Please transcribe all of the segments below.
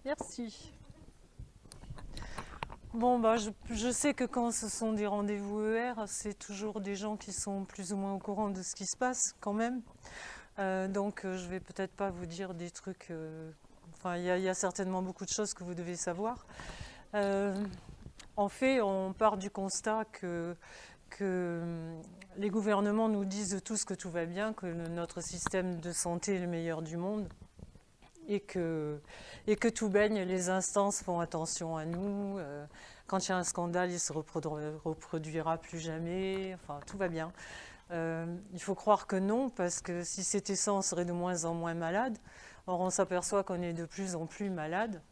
Merci. Bon, bah, je sais que quand ce sont des rendez-vous ER, c'est toujours des gens qui sont plus ou moins au courant de ce qui se passe quand même. Donc, je vais peut-être pas vous dire des trucs. Enfin, il y a certainement beaucoup de choses que vous devez savoir. Euh, En fait, on part du constat que les gouvernements nous disent tous que tout va bien, que notre système de santé est le meilleur du monde et que tout baigne, les instances font attention à nous. Quand il y a un scandale, il se reproduira plus jamais. Enfin, tout va bien. Il faut croire que non, parce que si c'était ça, on serait de moins en moins malade. Or, on s'aperçoit qu'on est de plus en plus malade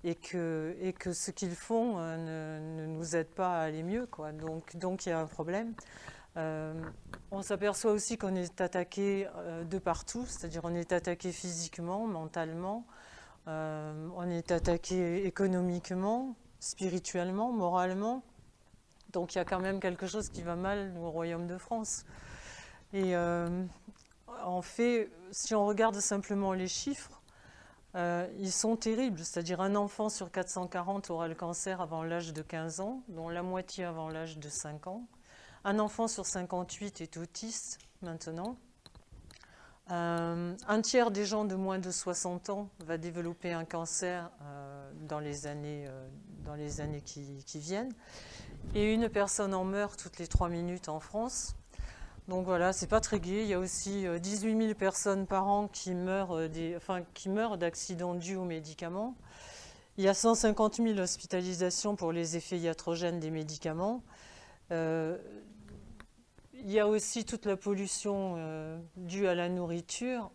et que ce qu'ils font ne nous aide pas à aller mieux, quoi. Donc il y a un problème. Euh, on s'aperçoit aussi qu'on est attaqué de partout, c'est-à-dire on est attaqué physiquement, mentalement, on est attaqué économiquement, spirituellement, moralement. Donc il y a quand même quelque chose qui va mal au Royaume de France. Et en fait, si on regarde simplement les chiffres, ils sont terribles. C'est-à-dire un enfant sur 440 aura le cancer avant l'âge de 15 ans, dont la moitié avant l'âge de 5 ans. Un enfant sur 58 est autiste maintenant. Un tiers des gens de moins de 60 ans va développer un cancer dans les années qui viennent. Et une personne en meurt toutes les 3 minutes en France. Donc voilà, c'est pas très gai. Il y a aussi 18 000 personnes par an qui meurent d'accidents dus aux médicaments. Il y a 150 000 hospitalisations pour les effets iatrogènes des médicaments. Euh, il y a aussi toute la pollution due à la nourriture,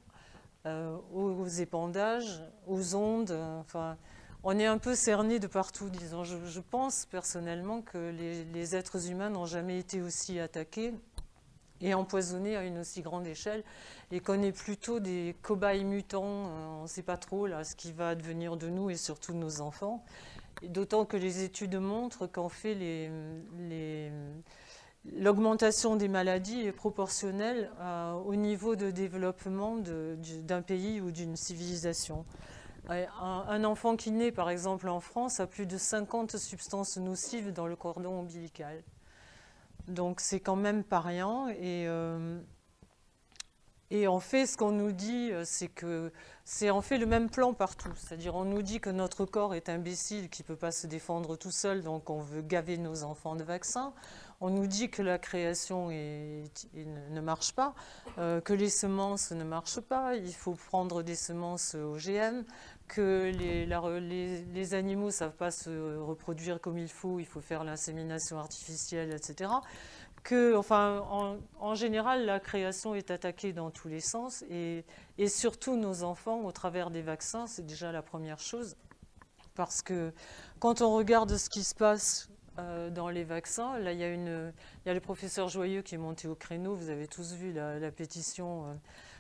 aux épandages, aux ondes. Enfin, on est un peu cerné de partout, disons. Je pense personnellement que les êtres humains n'ont jamais été aussi attaqués et empoisonnés à une aussi grande échelle, et qu'on est plutôt des cobayes mutants. On ne sait pas trop là, ce qui va advenir de nous et surtout de nos enfants. Et d'autant que les études montrent qu'en fait, l'augmentation des maladies est proportionnelle au niveau de développement d'un pays ou d'une civilisation. Un enfant qui naît, par exemple, en France, a plus de 50 substances nocives dans le cordon ombilical. Donc c'est quand même pas rien. Et en fait, ce qu'on nous dit, c'est que c'est en fait le même plan partout. C'est-à-dire, on nous dit que notre corps est imbécile, qu'il ne peut pas se défendre tout seul, donc on veut gaver nos enfants de vaccins. On nous dit que la création ne marche pas, que les semences ne marchent pas, il faut prendre des semences OGM, que les animaux ne savent pas se reproduire comme il faut faire l'insémination artificielle, etc. En général, la création est attaquée dans tous les sens et surtout nos enfants au travers des vaccins, c'est déjà la première chose. Parce que quand on regarde ce qui se passe dans les vaccins, là il y a le professeur Joyeux qui est monté au créneau, vous avez tous vu la pétition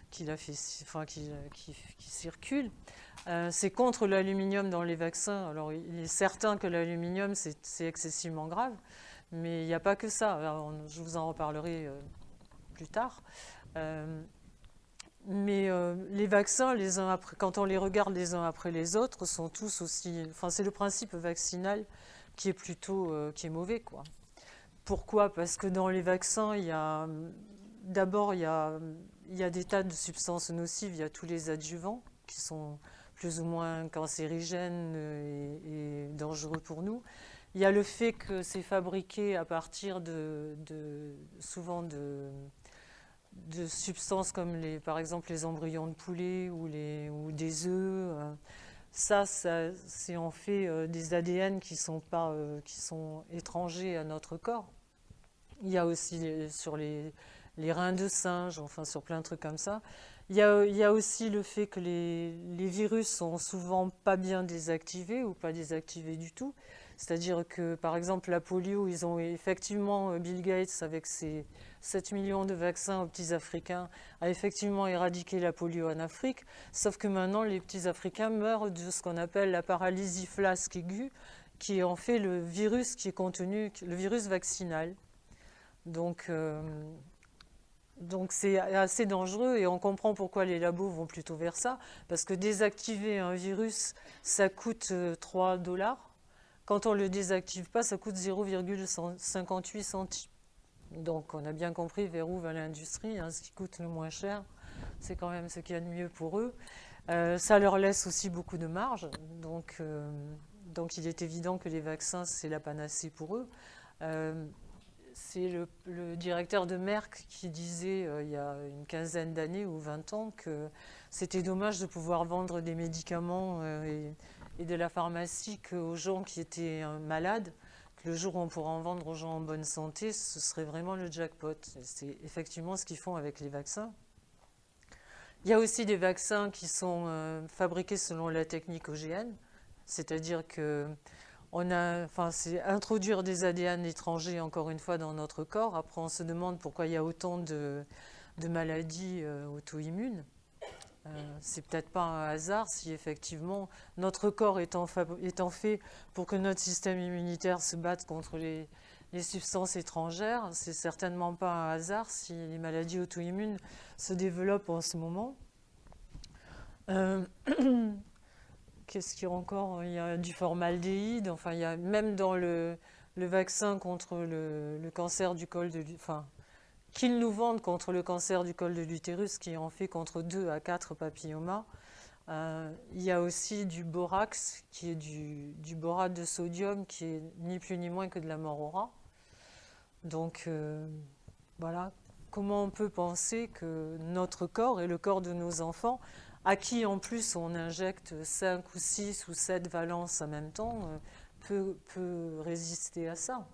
qu'il a fait, enfin, qui circule. C'est contre l'aluminium dans les vaccins. Alors il est certain que l'aluminium c'est excessivement grave. Mais il n'y a pas que ça. Alors, je vous en reparlerai plus tard. Les vaccins, quand on les regarde les uns après les autres, sont tous aussi. Enfin, c'est le principe vaccinal qui est mauvais, quoi. Pourquoi? Parce que dans les vaccins, d'abord il y a des tas de substances nocives. Il y a tous les adjuvants qui sont plus ou moins cancérigènes et dangereux pour nous. Il y a le fait que c'est fabriqué à partir souvent de substances comme par exemple les embryons de poulet ou des œufs. Ça c'est en fait des ADN qui sont étrangers à notre corps. Il y a aussi sur les reins de singe, enfin sur plein de trucs comme ça. Il y a aussi le fait que les virus sont souvent pas bien désactivés ou pas désactivés du tout. C'est-à-dire que, par exemple, la polio, ils ont effectivement, Bill Gates, avec ses 7 millions de vaccins aux petits Africains, a effectivement éradiqué la polio en Afrique. Sauf que maintenant, les petits Africains meurent de ce qu'on appelle la paralysie flasque aiguë, qui est en fait le virus qui est contenu, le virus vaccinal. Donc, Donc c'est assez dangereux et on comprend pourquoi les labos vont plutôt vers ça, parce que désactiver un virus, ça coûte 3 dollars. Quand on ne le désactive pas, ça coûte 0,58 centimes. Donc on a bien compris vers où va l'industrie, hein, ce qui coûte le moins cher, c'est quand même ce qu'il y a de mieux pour eux. Ça leur laisse aussi beaucoup de marge, donc il est évident que les vaccins, c'est la panacée pour eux. C'est le directeur de Merck qui disait il y a une quinzaine d'années ou 20 ans que c'était dommage de pouvoir vendre des médicaments et de la pharmacie aux gens qui étaient malades, que le jour où on pourra en vendre aux gens en bonne santé, ce serait vraiment le jackpot. C'est effectivement ce qu'ils font avec les vaccins. Il y a aussi des vaccins qui sont fabriqués selon la technique OGM, c'est-à-dire que c'est introduire des ADN étrangers, encore une fois, dans notre corps. Après, on se demande pourquoi il y a autant de maladies auto-immunes. C'est peut-être pas un hasard si effectivement notre corps étant fait pour que notre système immunitaire se batte contre les substances étrangères, c'est certainement pas un hasard si les maladies auto-immunes se développent en ce moment. Qu'est-ce qu'il y a encore? Il y a du formaldéhyde, enfin il y a même dans le vaccin contre le cancer du col de l'utérus, enfin qu'ils nous vendent contre le cancer du col de l'utérus, qui en fait contre 2 à 4 papillomas. Il y a aussi du borax, qui est du borate de sodium, qui est ni plus ni moins que de la mort au rat. Donc voilà, comment on peut penser que notre corps et le corps de nos enfants, à qui en plus on injecte 5 ou 6 ou 7 valences en même temps, peut résister à ça.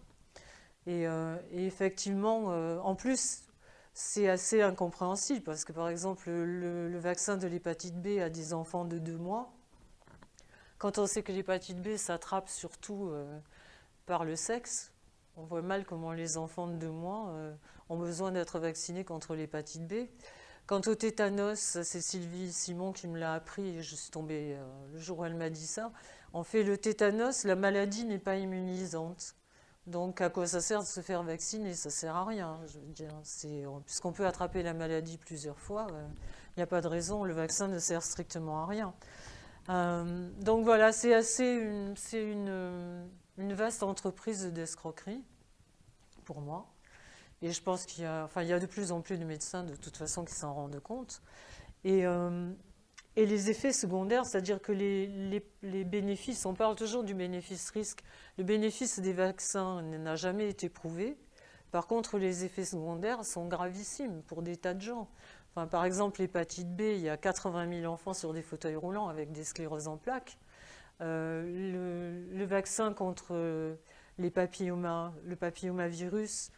Et effectivement, en plus, c'est assez incompréhensible parce que par exemple, le vaccin de l'hépatite B à des enfants de 2 mois, quand on sait que l'hépatite B s'attrape surtout par le sexe, on voit mal comment les enfants de 2 mois ont besoin d'être vaccinés contre l'hépatite B. Quant au tétanos, c'est Sylvie Simon qui me l'a appris, et je suis tombée le jour où elle m'a dit ça. En fait, le tétanos, la maladie n'est pas immunisante. Donc à quoi ça sert de se faire vacciner? Ça sert à rien. Je veux dire, puisqu'on peut attraper la maladie plusieurs fois, il n'y a pas de raison, le vaccin ne sert strictement à rien. Donc voilà, c'est une vaste entreprise d'escroquerie, pour moi. Et je pense qu'il y a de plus en plus de médecins, de toute façon, qui s'en rendent compte. Et les effets secondaires, c'est-à-dire que les bénéfices, on parle toujours du bénéfice-risque. Le bénéfice des vaccins n'a jamais été prouvé. Par contre, les effets secondaires sont gravissimes pour des tas de gens. Enfin, par exemple, l'hépatite B, il y a 80 000 enfants sur des fauteuils roulants avec des scléroses en plaques. Le vaccin contre le papillomavirus,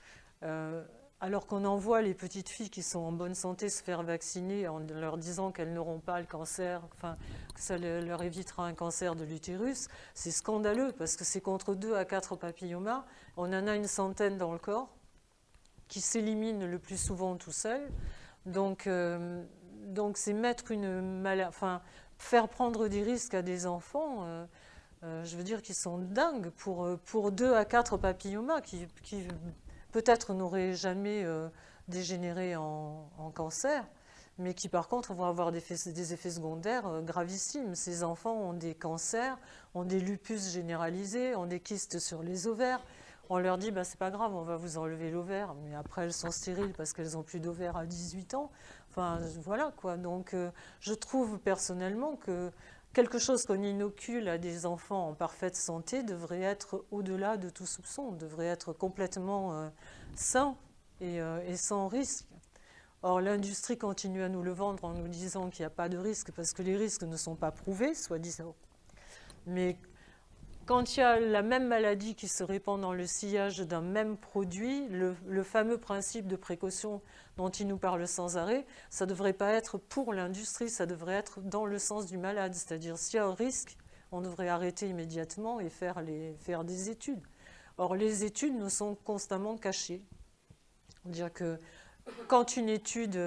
alors qu'on envoie les petites filles qui sont en bonne santé se faire vacciner en leur disant qu'elles n'auront pas le cancer, enfin, que ça leur évitera un cancer de l'utérus, c'est scandaleux parce que c'est contre 2 à 4 papillomas. On en a une centaine dans le corps qui s'éliminent le plus souvent tout seuls. Donc c'est mettre faire prendre des risques à des enfants. Je veux dire qu'ils sont dingues pour 2 à 4 papillomas qui peut-être n'auraient jamais dégénéré en cancer, mais qui par contre vont avoir des effets secondaires gravissimes. Ces enfants ont des cancers, ont des lupus généralisés, ont des kystes sur les ovaires. On leur dit, c'est pas grave, on va vous enlever l'ovaire, mais après elles sont stériles parce qu'elles n'ont plus d'ovaire à 18 ans. Enfin, voilà quoi. Donc, je trouve personnellement que quelque chose qu'on inocule à des enfants en parfaite santé devrait être au-delà de tout soupçon, devrait être complètement sain et sans risque. Or, l'industrie continue à nous le vendre en nous disant qu'il n'y a pas de risque parce que les risques ne sont pas prouvés, soi-disant. Mais quand il y a la même maladie qui se répand dans le sillage d'un même produit, le fameux principe de précaution dont il nous parle sans arrêt, ça ne devrait pas être pour l'industrie, ça devrait être dans le sens du malade. C'est-à-dire, s'il y a un risque, on devrait arrêter immédiatement et faire des études. Or, les études nous sont constamment cachées. C'est-à-dire que quand une étude,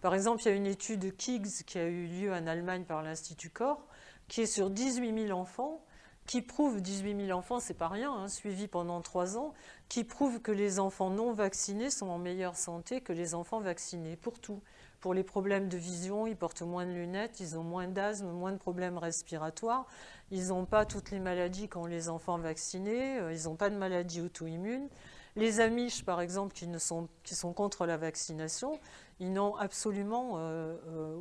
par exemple, il y a une étude KIGS qui a eu lieu en Allemagne par l'Institut Corps, qui est sur 18 000 enfants, qui prouve, 18 000 enfants, c'est pas rien, hein, suivis pendant 3 ans, qui prouve que les enfants non vaccinés sont en meilleure santé que les enfants vaccinés, pour tout. Pour les problèmes de vision, ils portent moins de lunettes, ils ont moins d'asthme, moins de problèmes respiratoires, ils n'ont pas toutes les maladies qu'ont les enfants vaccinés, ils n'ont pas de maladies auto-immunes. Les Amish, par exemple, qui sont contre la vaccination, ils n'ont absolument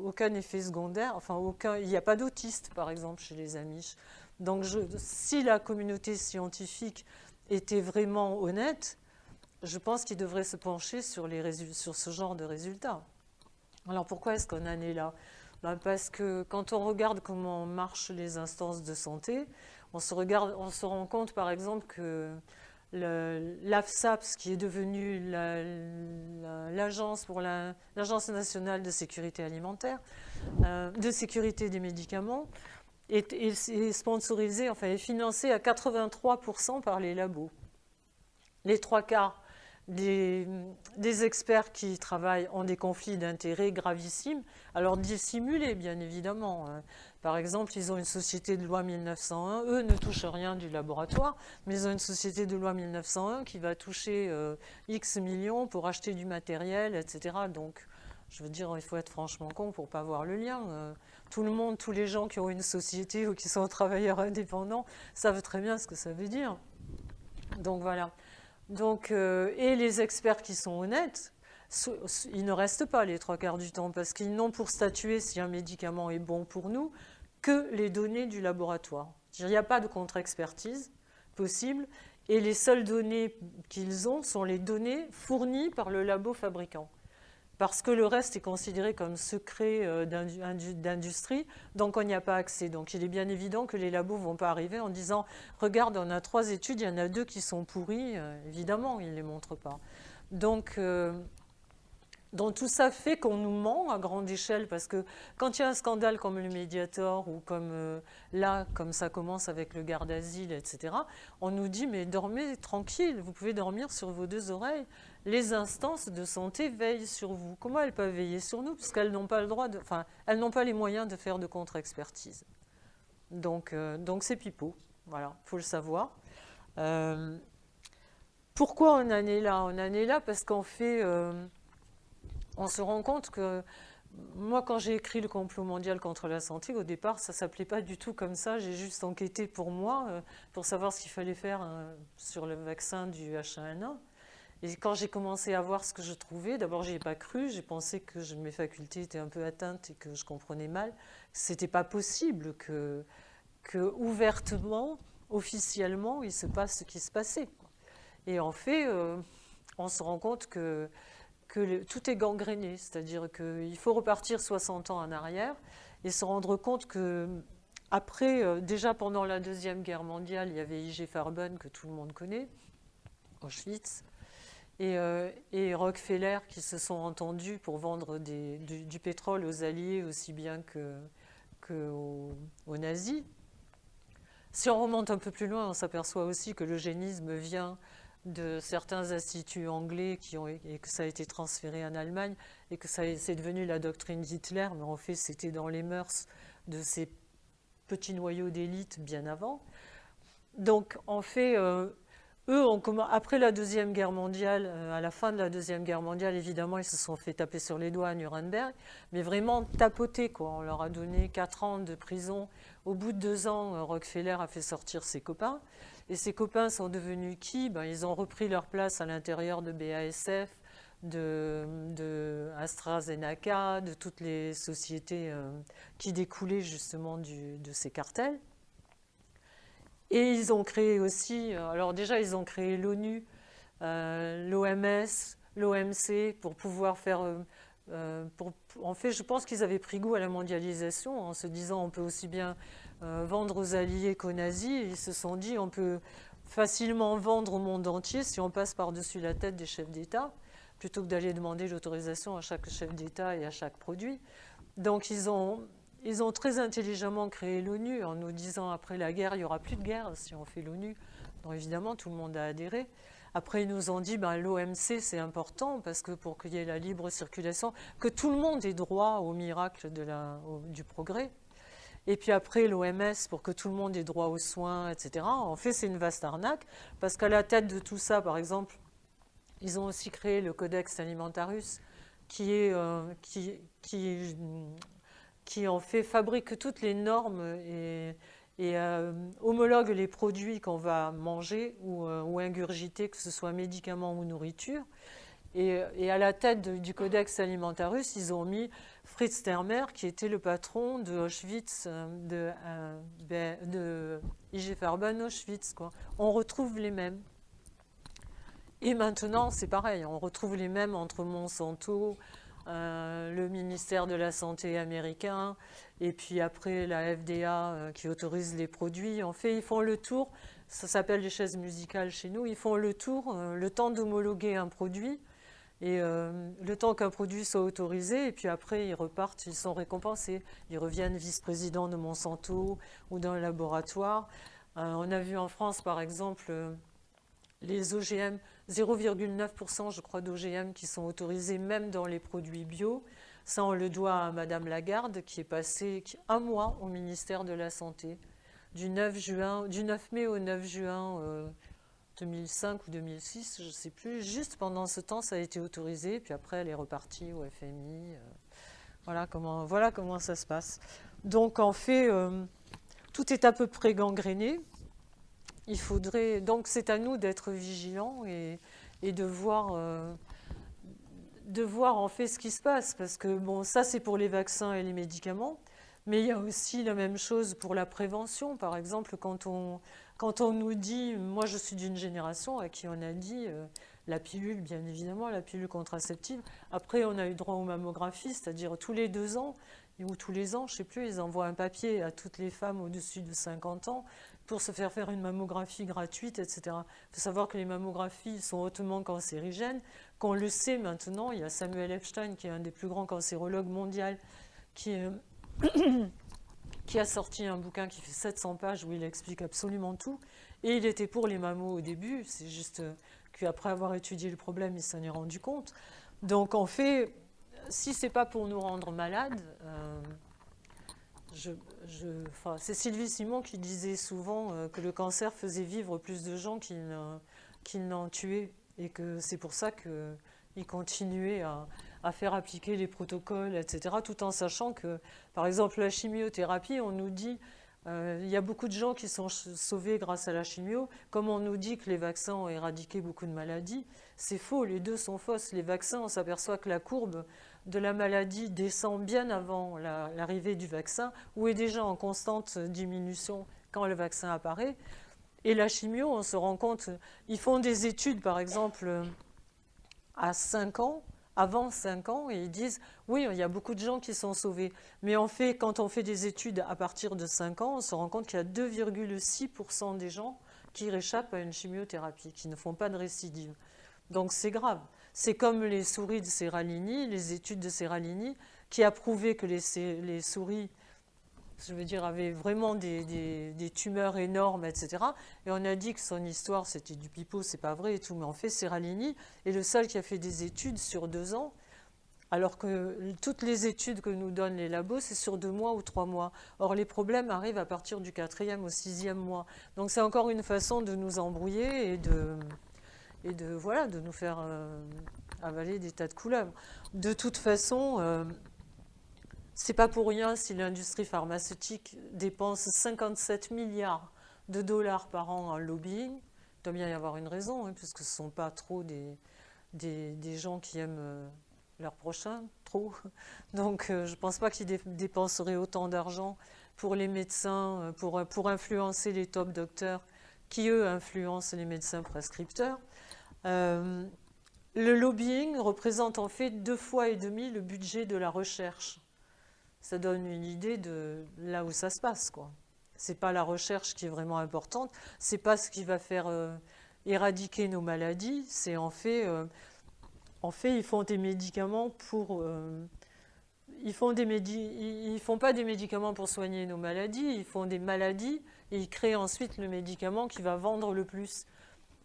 aucun effet secondaire, enfin il n'y a pas d'autistes, par exemple, chez les Amish. Donc si la communauté scientifique était vraiment honnête, je pense qu'il devrait se pencher sur ce genre de résultats. Alors pourquoi est-ce qu'on en est là? Parce que quand on regarde comment marchent les instances de santé, on se rend compte par exemple que l'AFSAPS, qui est devenue l'Agence nationale de sécurité alimentaire, de sécurité des médicaments, est sponsorisée, enfin est financée à 83% par les labos. Les 3/4 des experts qui travaillent ont des conflits d'intérêts gravissimes, alors dissimulés bien évidemment. Par exemple, ils ont une société de loi 1901, eux ne touchent rien du laboratoire, mais ils ont une société de loi 1901 qui va toucher X millions pour acheter du matériel, etc. Donc, je veux dire, il faut être franchement con pour ne pas voir le lien. Tout le monde, tous les gens qui ont une société ou qui sont travailleurs indépendants savent très bien ce que ça veut dire. Donc voilà. Donc, et les experts qui sont honnêtes, ils ne restent pas les 3/4 du temps parce qu'ils n'ont pour statuer si un médicament est bon pour nous que les données du laboratoire. Il n'y a pas de contre-expertise possible et les seules données qu'ils ont sont les données fournies par le labo fabricant. Parce que le reste est considéré comme secret d'industrie, donc on n'y a pas accès. Donc il est bien évident que les labos ne vont pas arriver en disant « Regarde, on a 3 études, il y en a 2 qui sont pourries. » Évidemment, ils ne les montrent pas. Donc tout ça fait qu'on nous ment à grande échelle, parce que quand il y a un scandale comme le Mediator, ou comme là, comme ça commence avec le garde asile, etc., on nous dit « Mais dormez tranquille, vous pouvez dormir sur vos 2 oreilles. » Les instances de santé veillent sur vous. Comment elles peuvent veiller sur nous? Puisqu'elles n'ont pas le droit elles n'ont pas les moyens de faire de contre-expertise. Donc c'est pipeau. Voilà, il faut le savoir. Pourquoi on en est là? On en est là parce qu'en fait, on se rend compte que moi, quand j'ai écrit le complot mondial contre la santé, au départ, ça ne s'appelait pas du tout comme ça. J'ai juste enquêté pour moi, pour savoir ce qu'il fallait faire sur le vaccin du H1N1. Et quand j'ai commencé à voir ce que je trouvais, d'abord, je n'y ai pas cru. J'ai pensé que mes facultés étaient un peu atteintes et que je comprenais mal. Ce n'était pas possible que ouvertement, officiellement, il se passe ce qui se passait. Et en fait, on se rend compte que tout est gangréné. C'est-à-dire qu'il faut repartir 60 ans en arrière et se rendre compte que après, déjà pendant la Deuxième Guerre mondiale, il y avait I.G. Farben, que tout le monde connaît, Auschwitz, et Rockefeller, qui se sont entendus pour vendre du pétrole aux Alliés aussi bien qu'aux nazis. Si on remonte un peu plus loin, on s'aperçoit aussi que l'eugénisme vient de certains instituts anglais et que ça a été transféré en Allemagne et que c'est devenu la doctrine d'Hitler, mais en fait c'était dans les mœurs de ces petits noyaux d'élite bien avant. Donc en fait, après la Deuxième Guerre mondiale, à la fin de la Deuxième Guerre mondiale, évidemment, ils se sont fait taper sur les doigts à Nuremberg, mais vraiment tapoter, quoi. On leur a donné 4 ans de prison. Au bout de 2 ans, Rockefeller a fait sortir ses copains. Et ses copains sont devenus qui? Ils ont repris leur place à l'intérieur de BASF, de AstraZeneca, de toutes les sociétés qui découlaient justement de ces cartels. Et ils ont créé aussi, alors déjà ils ont créé l'ONU, l'OMS, l'OMC pour pouvoir faire... en fait, je pense qu'ils avaient pris goût à la mondialisation en se disant on peut aussi bien vendre aux alliés qu'aux nazis. Et ils se sont dit on peut facilement vendre au monde entier si on passe par-dessus la tête des chefs d'État, plutôt que d'aller demander l'autorisation à chaque chef d'État et à chaque produit. Donc ils ont très intelligemment créé l'ONU en nous disant après la guerre, il n'y aura plus de guerre si on fait l'ONU. Donc évidemment, tout le monde a adhéré. Après, ils nous ont dit l'OMC, c'est important parce que pour qu'il y ait la libre circulation, que tout le monde ait droit au miracle du progrès. Et puis après, l'OMS, pour que tout le monde ait droit aux soins, etc. En fait, c'est une vaste arnaque, parce qu'à la tête de tout ça, par exemple, ils ont aussi créé le Codex Alimentarius, qui en fait fabrique toutes les normes et homologue les produits qu'on va manger ou ingurgiter, que ce soit médicaments ou nourriture. Et à la tête du Codex Alimentarius, ils ont mis Fritz Termer, qui était le patron de Auschwitz, de IG Farben Auschwitz, quoi. On retrouve les mêmes. Et maintenant, c'est pareil, on retrouve les mêmes entre Monsanto, le ministère de la Santé américain, et puis après la FDA qui autorise les produits. En fait, ils font le tour, ça s'appelle les chaises musicales chez nous, ils font le tour, le temps d'homologuer un produit, et le temps qu'un produit soit autorisé, et puis après ils repartent, ils sont récompensés. Ils reviennent vice-président de Monsanto ou d'un laboratoire. On a vu en France, par exemple, les OGM, 0,9% je crois d'OGM qui sont autorisés même dans les produits bio. Ça, on le doit à Madame Lagarde, qui est passée un mois au ministère de la Santé, du 9 mai au 9 juin 2005 ou 2006, je ne sais plus. Juste pendant ce temps, ça a été autorisé, puis après, elle est repartie au FMI. Voilà comment ça se passe. Donc, en fait, tout est à peu près gangréné. Donc, c'est à nous d'être vigilants et de voir en fait ce qui se passe. Parce que, bon, ça, c'est pour les vaccins et les médicaments. Mais il y a aussi la même chose pour la prévention. Par exemple, quand on nous dit, moi je suis d'une génération à qui on a dit la pilule, bien évidemment, la pilule contraceptive. Après, on a eu droit aux mammographies, c'est-à-dire tous les 2 ans ou tous les ans, je ne sais plus, ils envoient un papier à toutes les femmes au-dessus de 50 ans pour se faire une mammographie gratuite, etc. Il faut savoir que les mammographies sont hautement cancérigènes. Qu'on le sait maintenant, il y a Samuel Epstein, qui est un des plus grands cancérologues mondiaux, qui a sorti un bouquin qui fait 700 pages où il explique absolument tout. Et il était pour les mammos au début, c'est juste qu'après avoir étudié le problème, il s'en est rendu compte. Donc en fait, si c'est pas pour nous rendre malades, c'est Sylvie Simon qui disait souvent que le cancer faisait vivre plus de gens qu'il n'en tuait, et que c'est pour ça qu'il continuait à faire appliquer les protocoles, etc., tout en sachant que, par exemple, la chimiothérapie, on nous dit, il y a beaucoup de gens qui sont sauvés grâce à la chimio, comme on nous dit que les vaccins ont éradiqué beaucoup de maladies. C'est faux, les deux sont fausses. Les vaccins, on s'aperçoit que la courbe de la maladie descend bien avant l'arrivée du vaccin, ou est déjà en constante diminution quand le vaccin apparaît. Et la chimio, on se rend compte, ils font des études, par exemple, à 5 ans, avant 5 ans, et ils disent, oui, il y a beaucoup de gens qui sont sauvés. Mais en fait, quand on fait des études à partir de 5 ans, on se rend compte qu'il y a 2,6% des gens qui réchappent à une chimiothérapie, qui ne font pas de récidive. Donc c'est grave. C'est comme les souris de Serralini, les études de Serralini, qui a prouvé que les souris, je veux dire, avaient vraiment des tumeurs énormes, etc. Et on a dit que son histoire, c'était du pipeau, c'est pas vrai et tout. Mais en fait, Serralini est le seul qui a fait des études sur 2 ans, alors que toutes les études que nous donnent les labos, c'est sur 2 mois ou 3 mois. Or, les problèmes arrivent à partir du 4e au 6e mois. Donc c'est encore une façon de nous embrouiller et de nous faire avaler des tas de couleuvres. De toute façon, c'est pas pour rien si l'industrie pharmaceutique dépense 57 milliards de dollars par an en lobbying. Il doit bien y avoir une raison, puisque ce ne sont pas trop des gens qui aiment leur prochain, trop. Donc je ne pense pas qu'ils dépenseraient autant d'argent pour les médecins, pour influencer les top docteurs, qui eux influencent les médecins prescripteurs. Le lobbying représente en fait 2,5 fois le budget de la recherche. Ça donne une idée de là où ça se passe, quoi. C'est pas la recherche qui est vraiment importante, c'est pas ce qui va faire éradiquer nos maladies, c'est en fait, ils font des médicaments pour... ils font pas des médicaments pour soigner nos maladies, ils font des maladies et ils créent ensuite le médicament qui va vendre le plus.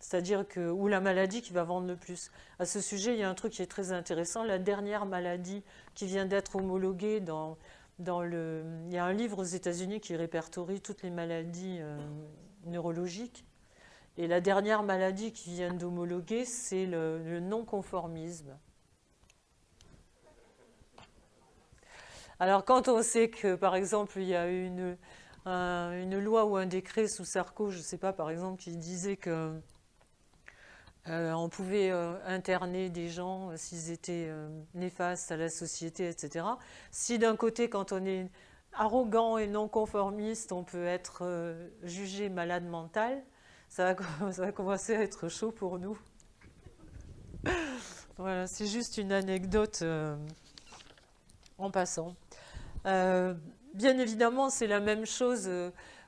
C'est-à-dire ou la maladie qui va vendre le plus. À ce sujet, il y a un truc qui est très intéressant. La dernière maladie qui vient d'être homologuée dans il y a un livre aux États-Unis qui répertorie toutes les maladies neurologiques. Et la dernière maladie qu'ils viennent d'homologuer, c'est le non-conformisme. Alors, quand on sait que, par exemple, il y a eu une loi ou un décret sous Sarko, je ne sais pas, par exemple, qui disait que on pouvait interner des gens s'ils étaient néfastes à la société, etc. Si d'un côté, quand on est arrogant et non conformiste, on peut être jugé malade mental, ça va commencer à être chaud pour nous. Voilà, c'est juste une anecdote en passant. Bien évidemment, c'est la même chose.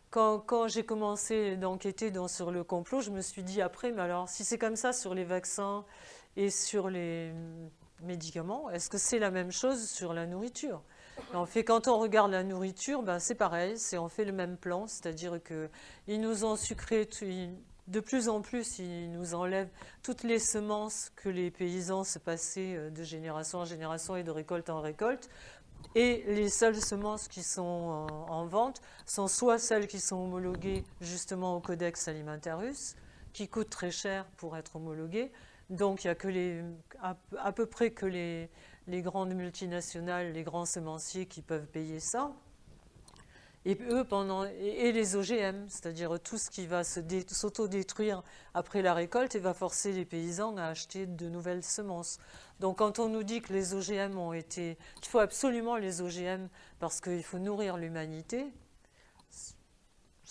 Quand j'ai commencé d'enquêter sur le complot, je me suis dit après, mais alors si c'est comme ça sur les vaccins et sur les médicaments, est-ce que c'est la même chose sur la nourriture? En fait, quand on regarde la nourriture, ben, c'est pareil, on fait le même plan, c'est-à-dire qu'ils nous ont sucré, de plus en plus, ils nous enlèvent toutes les semences que les paysans se passaient de génération en génération et de récolte en récolte. Et les seules semences qui sont en vente sont soit celles qui sont homologuées justement au Codex Alimentarius, qui coûtent très cher pour être homologuées. Donc il n'y a que à peu près que les grandes multinationales, les grands semenciers qui peuvent payer ça. Et eux, et les OGM, c'est-à-dire tout ce qui va s'autodétruire après la récolte et va forcer les paysans à acheter de nouvelles semences. Donc quand on nous dit que les OGM qu'il faut absolument les OGM parce qu'il faut nourrir l'humanité,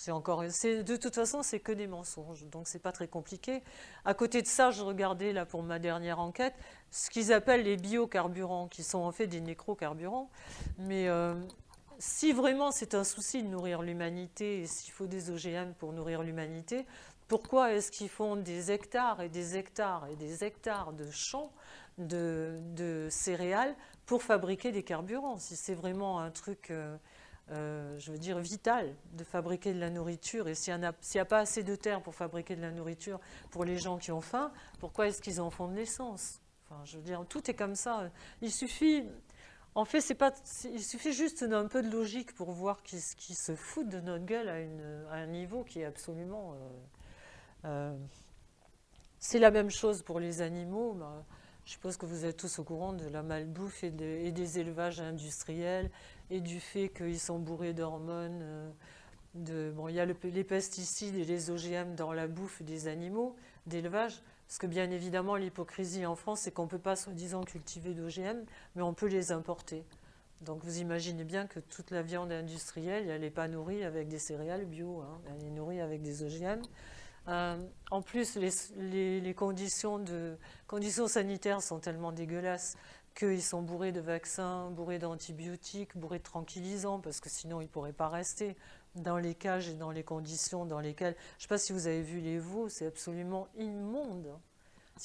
de toute façon, c'est que des mensonges, donc c'est pas très compliqué. À côté de ça, je regardais là pour ma dernière enquête ce qu'ils appellent les biocarburants, qui sont en fait des nécrocarburants, mais si vraiment c'est un souci de nourrir l'humanité et s'il faut des OGM pour nourrir l'humanité, pourquoi est-ce qu'ils font des hectares et des hectares et des hectares de champs de céréales pour fabriquer des carburants? Si c'est vraiment un truc, je veux dire, vital de fabriquer de la nourriture, et s'il n'y a pas assez de terre pour fabriquer de la nourriture pour les gens qui ont faim, pourquoi est-ce qu'ils en font de l'essence? Enfin, je veux dire, tout est comme ça. Il suffit... En fait, il suffit juste d'un peu de logique pour voir qu'ils se foutent de notre gueule à un niveau qui est absolument... c'est la même chose pour les animaux. Je suppose que vous êtes tous au courant de la malbouffe et des élevages industriels et du fait qu'ils sont bourrés d'hormones. Il y a les pesticides et les OGM dans la bouffe des animaux d'élevage. Parce que bien évidemment, l'hypocrisie en France, c'est qu'on ne peut pas soi-disant cultiver d'OGM, mais on peut les importer. Donc vous imaginez bien que toute la viande industrielle, elle n'est pas nourrie avec des céréales bio, hein, elle est nourrie avec des OGM. En plus, les conditions sanitaires sont tellement dégueulasses qu'ils sont bourrés de vaccins, bourrés d'antibiotiques, bourrés de tranquillisants, parce que sinon ils ne pourraient pas rester dans les cages et dans les conditions dans lesquelles... Je ne sais pas si vous avez vu les veaux, c'est absolument immonde.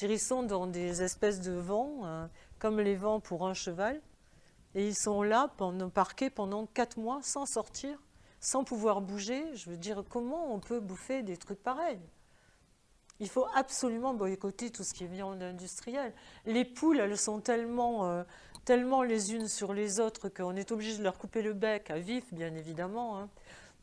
Ils sont dans des espèces de vents, comme les vents pour un cheval, et ils sont là, parqués pendant 4 mois, sans sortir, sans pouvoir bouger. Je veux dire, comment on peut bouffer des trucs pareils? Il faut absolument boycotter tout ce qui est viande industrielle. Les poules, elles sont tellement les unes sur les autres qu'on est obligé de leur couper le bec, à vif bien évidemment, hein,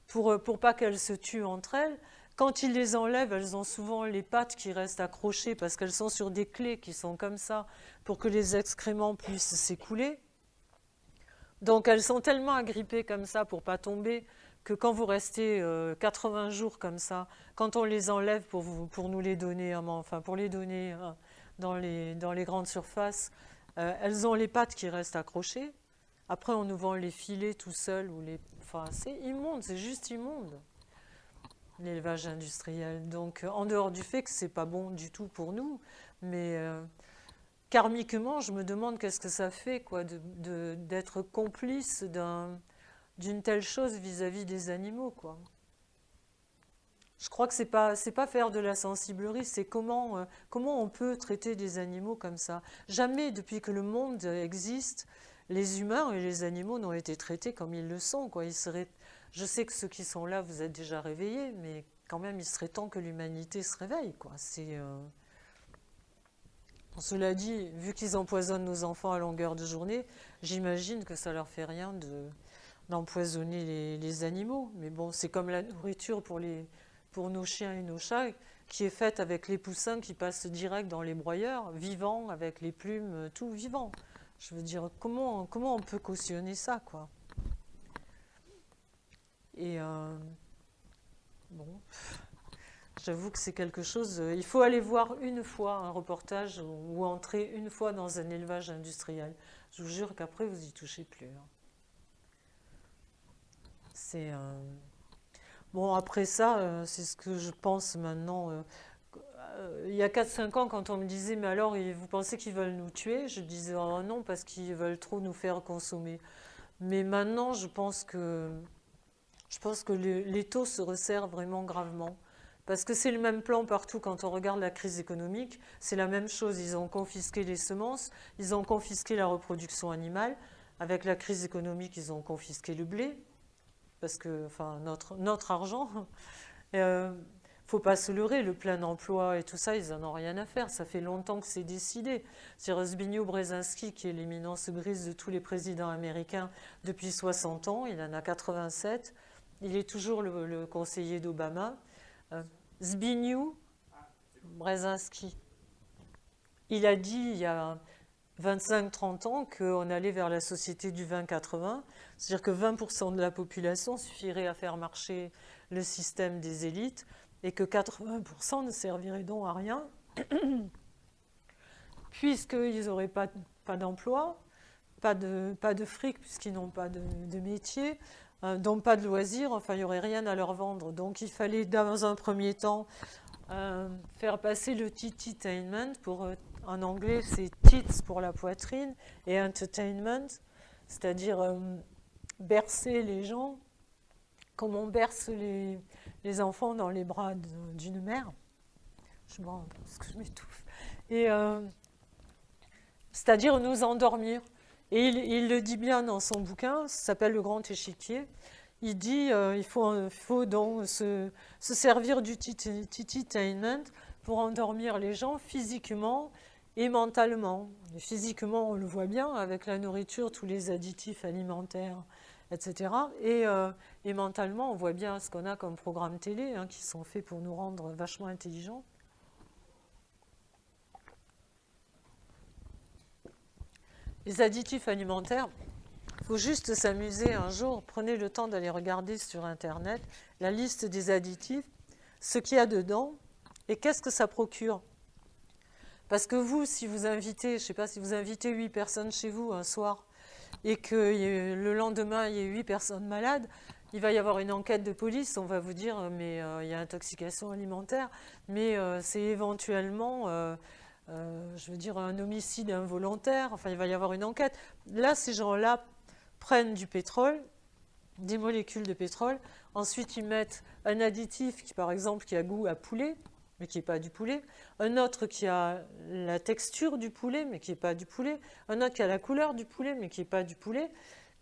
pour pas qu'elles se tuent entre elles. Quand ils les enlèvent, elles ont souvent les pattes qui restent accrochées parce qu'elles sont sur des clés qui sont comme ça pour que les excréments puissent s'écouler. Donc elles sont tellement agrippées comme ça pour pas tomber que quand vous restez 80 jours comme ça, quand on les enlève pour nous les donner, pour les donner dans les grandes surfaces, elles ont les pattes qui restent accrochées. Après, on nous vend les filets tout seuls. C'est immonde, c'est juste immonde, l'élevage industriel. Donc, en dehors du fait que c'est pas bon du tout pour nous, mais karmiquement, je me demande qu'est-ce que ça fait d'être complice d'une telle chose vis-à-vis des animaux, quoi. Je crois que c'est pas faire de la sensiblerie, c'est comment on peut traiter des animaux comme ça. Jamais depuis que le monde existe, les humains et les animaux n'ont été traités comme ils le sont, quoi. Je sais que ceux qui sont là, vous êtes déjà réveillés, mais quand même, il serait temps que l'humanité se réveille, quoi. Cela dit, vu qu'ils empoisonnent nos enfants à longueur de journée, j'imagine que ça leur fait rien d'empoisonner les animaux. Mais bon, c'est comme la nourriture pour nos chiens et nos chats, qui est faite avec les poussins qui passent direct dans les broyeurs, vivants, avec les plumes, tout vivant. Je veux dire, comment on peut cautionner ça, quoi? Et bon, j'avoue que c'est quelque chose... il faut aller voir une fois un reportage ou entrer une fois dans un élevage industriel. Je vous jure qu'après, vous n'y touchez plus. Hein. C'est... Bon, après ça, c'est ce que je pense maintenant. Il y a 4-5 ans, quand on me disait « Mais alors, vous pensez qu'ils veulent nous tuer ?» Je disais « Oh non, parce qu'ils veulent trop nous faire consommer. » Mais maintenant, je pense que l'étau se resserre vraiment gravement. Parce que c'est le même plan partout quand on regarde la crise économique. C'est la même chose. Ils ont confisqué les semences, ils ont confisqué la reproduction animale. Avec la crise économique, ils ont confisqué le blé. Parce que, enfin, notre argent. Faut pas se leurrer, le plein emploi et tout ça, ils n'en ont rien à faire. Ça fait longtemps que c'est décidé. C'est Zbigniew Brzezinski, qui est l'éminence grise de tous les présidents américains depuis 60 ans. Il en a 87. Il est toujours le conseiller d'Obama. Zbigniew Brzezinski. Il a dit il y a 25-30 ans qu'on allait vers la société du 20-80. C'est-à-dire que 20% de la population suffirait à faire marcher le système des élites et que 80% ne servirait donc à rien, puisqu'ils n'auraient pas d'emploi, pas de fric, puisqu'ils n'ont pas de métier, donc pas de loisirs, enfin il n'y aurait rien à leur vendre. Donc il fallait dans un premier temps faire passer le tititainment, en anglais c'est tits pour la poitrine, et entertainment, c'est-à-dire bercer les gens, comme on berce les enfants dans les bras d'une mère. Parce que je m'étouffe. Et c'est-à-dire nous endormir. Et il le dit bien dans son bouquin, ça s'appelle Le Grand Échiquier. Il dit il faut donc se servir du tititainment pour endormir les gens physiquement et mentalement. Et physiquement, on le voit bien avec la nourriture, tous les additifs alimentaires, etc. Et mentalement, on voit bien ce qu'on a comme programmes télé qui sont faits pour nous rendre vachement intelligents. Les additifs alimentaires, il faut juste s'amuser un jour. Prenez le temps d'aller regarder sur Internet la liste des additifs, ce qu'il y a dedans et qu'est-ce que ça procure. Parce que vous, si vous invitez, je ne sais pas, si vous invitez 8 personnes chez vous un soir et que le lendemain, il y a 8 personnes malades, il va y avoir une enquête de police, on va vous dire mais il y a intoxication alimentaire, mais c'est éventuellement, je veux dire, un homicide involontaire, enfin il va y avoir une enquête. Là, ces gens-là prennent du pétrole, des molécules de pétrole, ensuite ils mettent un additif qui, par exemple, qui a goût à poulet, mais qui n'est pas du poulet, un autre qui a la texture du poulet, mais qui n'est pas du poulet, un autre qui a la couleur du poulet, mais qui n'est pas du poulet,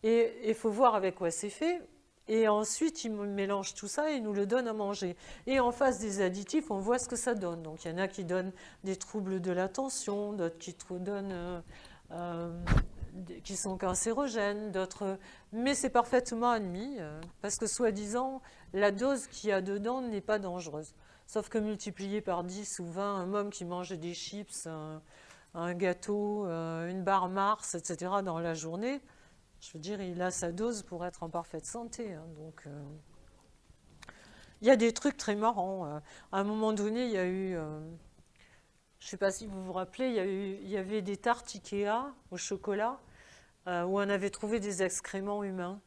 et il faut voir avec quoi c'est fait, et ensuite ils mélangent tout ça et ils nous le donnent à manger. Et en face des additifs, on voit ce que ça donne. Donc il y en a qui donnent des troubles de l'attention, d'autres qui donnent... qui sont cancérogènes, d'autres... Mais c'est parfaitement admis, parce que soi-disant, la dose qu'il y a dedans n'est pas dangereuse. Sauf que multiplié par 10 ou 20, un homme qui mange des chips, un gâteau, une barre Mars, etc. dans la journée, je veux dire, il a sa dose pour être en parfaite santé. Donc, il y a des trucs très marrants. À un moment donné, il y a eu... je ne sais pas si vous vous rappelez, il y avait des tartes Ikea au chocolat où on avait trouvé des excréments humains.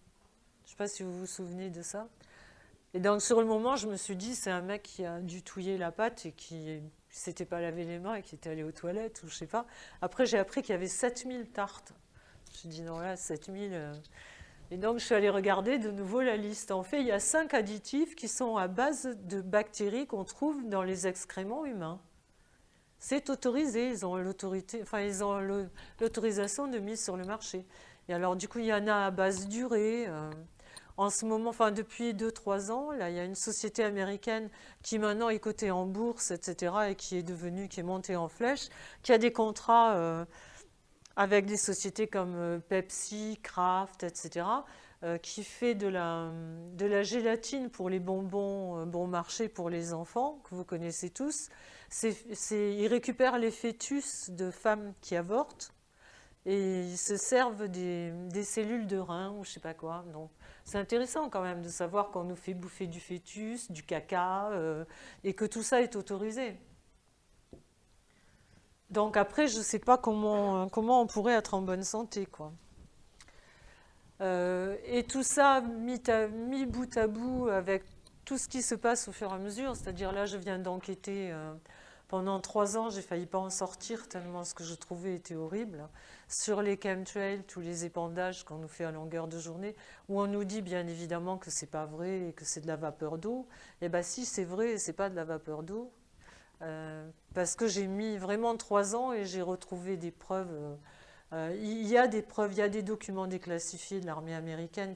Je ne sais pas si vous vous souvenez de ça. Et donc sur le moment, je me suis dit, c'est un mec qui a dû touiller la pâte et qui ne s'était pas lavé les mains et qui était allé aux toilettes ou je ne sais pas. Après, j'ai appris qu'il y avait 7000 tartes. Je me suis dit, non, là, 7000... Et donc, je suis allée regarder de nouveau la liste. En fait, il y a 5 additifs qui sont à base de bactéries qu'on trouve dans les excréments humains. C'est autorisé, ils ont l'autorisation de mise sur le marché. Et alors, du coup, il y en a à base d'urée. En ce moment, enfin, depuis 2-3 ans, là, il y a une société américaine qui maintenant est cotée en bourse, etc., et qui est montée en flèche, qui a des contrats avec des sociétés comme Pepsi, Kraft, etc., qui fait de la gélatine pour les bonbons bon marché pour les enfants, que vous connaissez tous. Ils récupèrent les fœtus de femmes qui avortent et ils se servent des cellules de rein ou je sais pas quoi. Donc, c'est intéressant quand même de savoir qu'on nous fait bouffer du fœtus, du caca, et que tout ça est autorisé. Donc après, je ne sais pas comment on pourrait être en bonne santé, quoi. Et tout ça mis bout à bout avec tout ce qui se passe au fur et à mesure, c'est-à-dire là, je viens d'enquêter pendant 3 ans, j'ai failli pas en sortir tellement ce que je trouvais était horrible, sur les chemtrails, tous les épandages qu'on nous fait à longueur de journée, où on nous dit bien évidemment que c'est pas vrai et que c'est de la vapeur d'eau. Et bien si c'est vrai, c'est pas de la vapeur d'eau, parce que j'ai mis vraiment 3 ans et j'ai retrouvé des preuves. Il y a des preuves, il y a des documents déclassifiés de l'armée américaine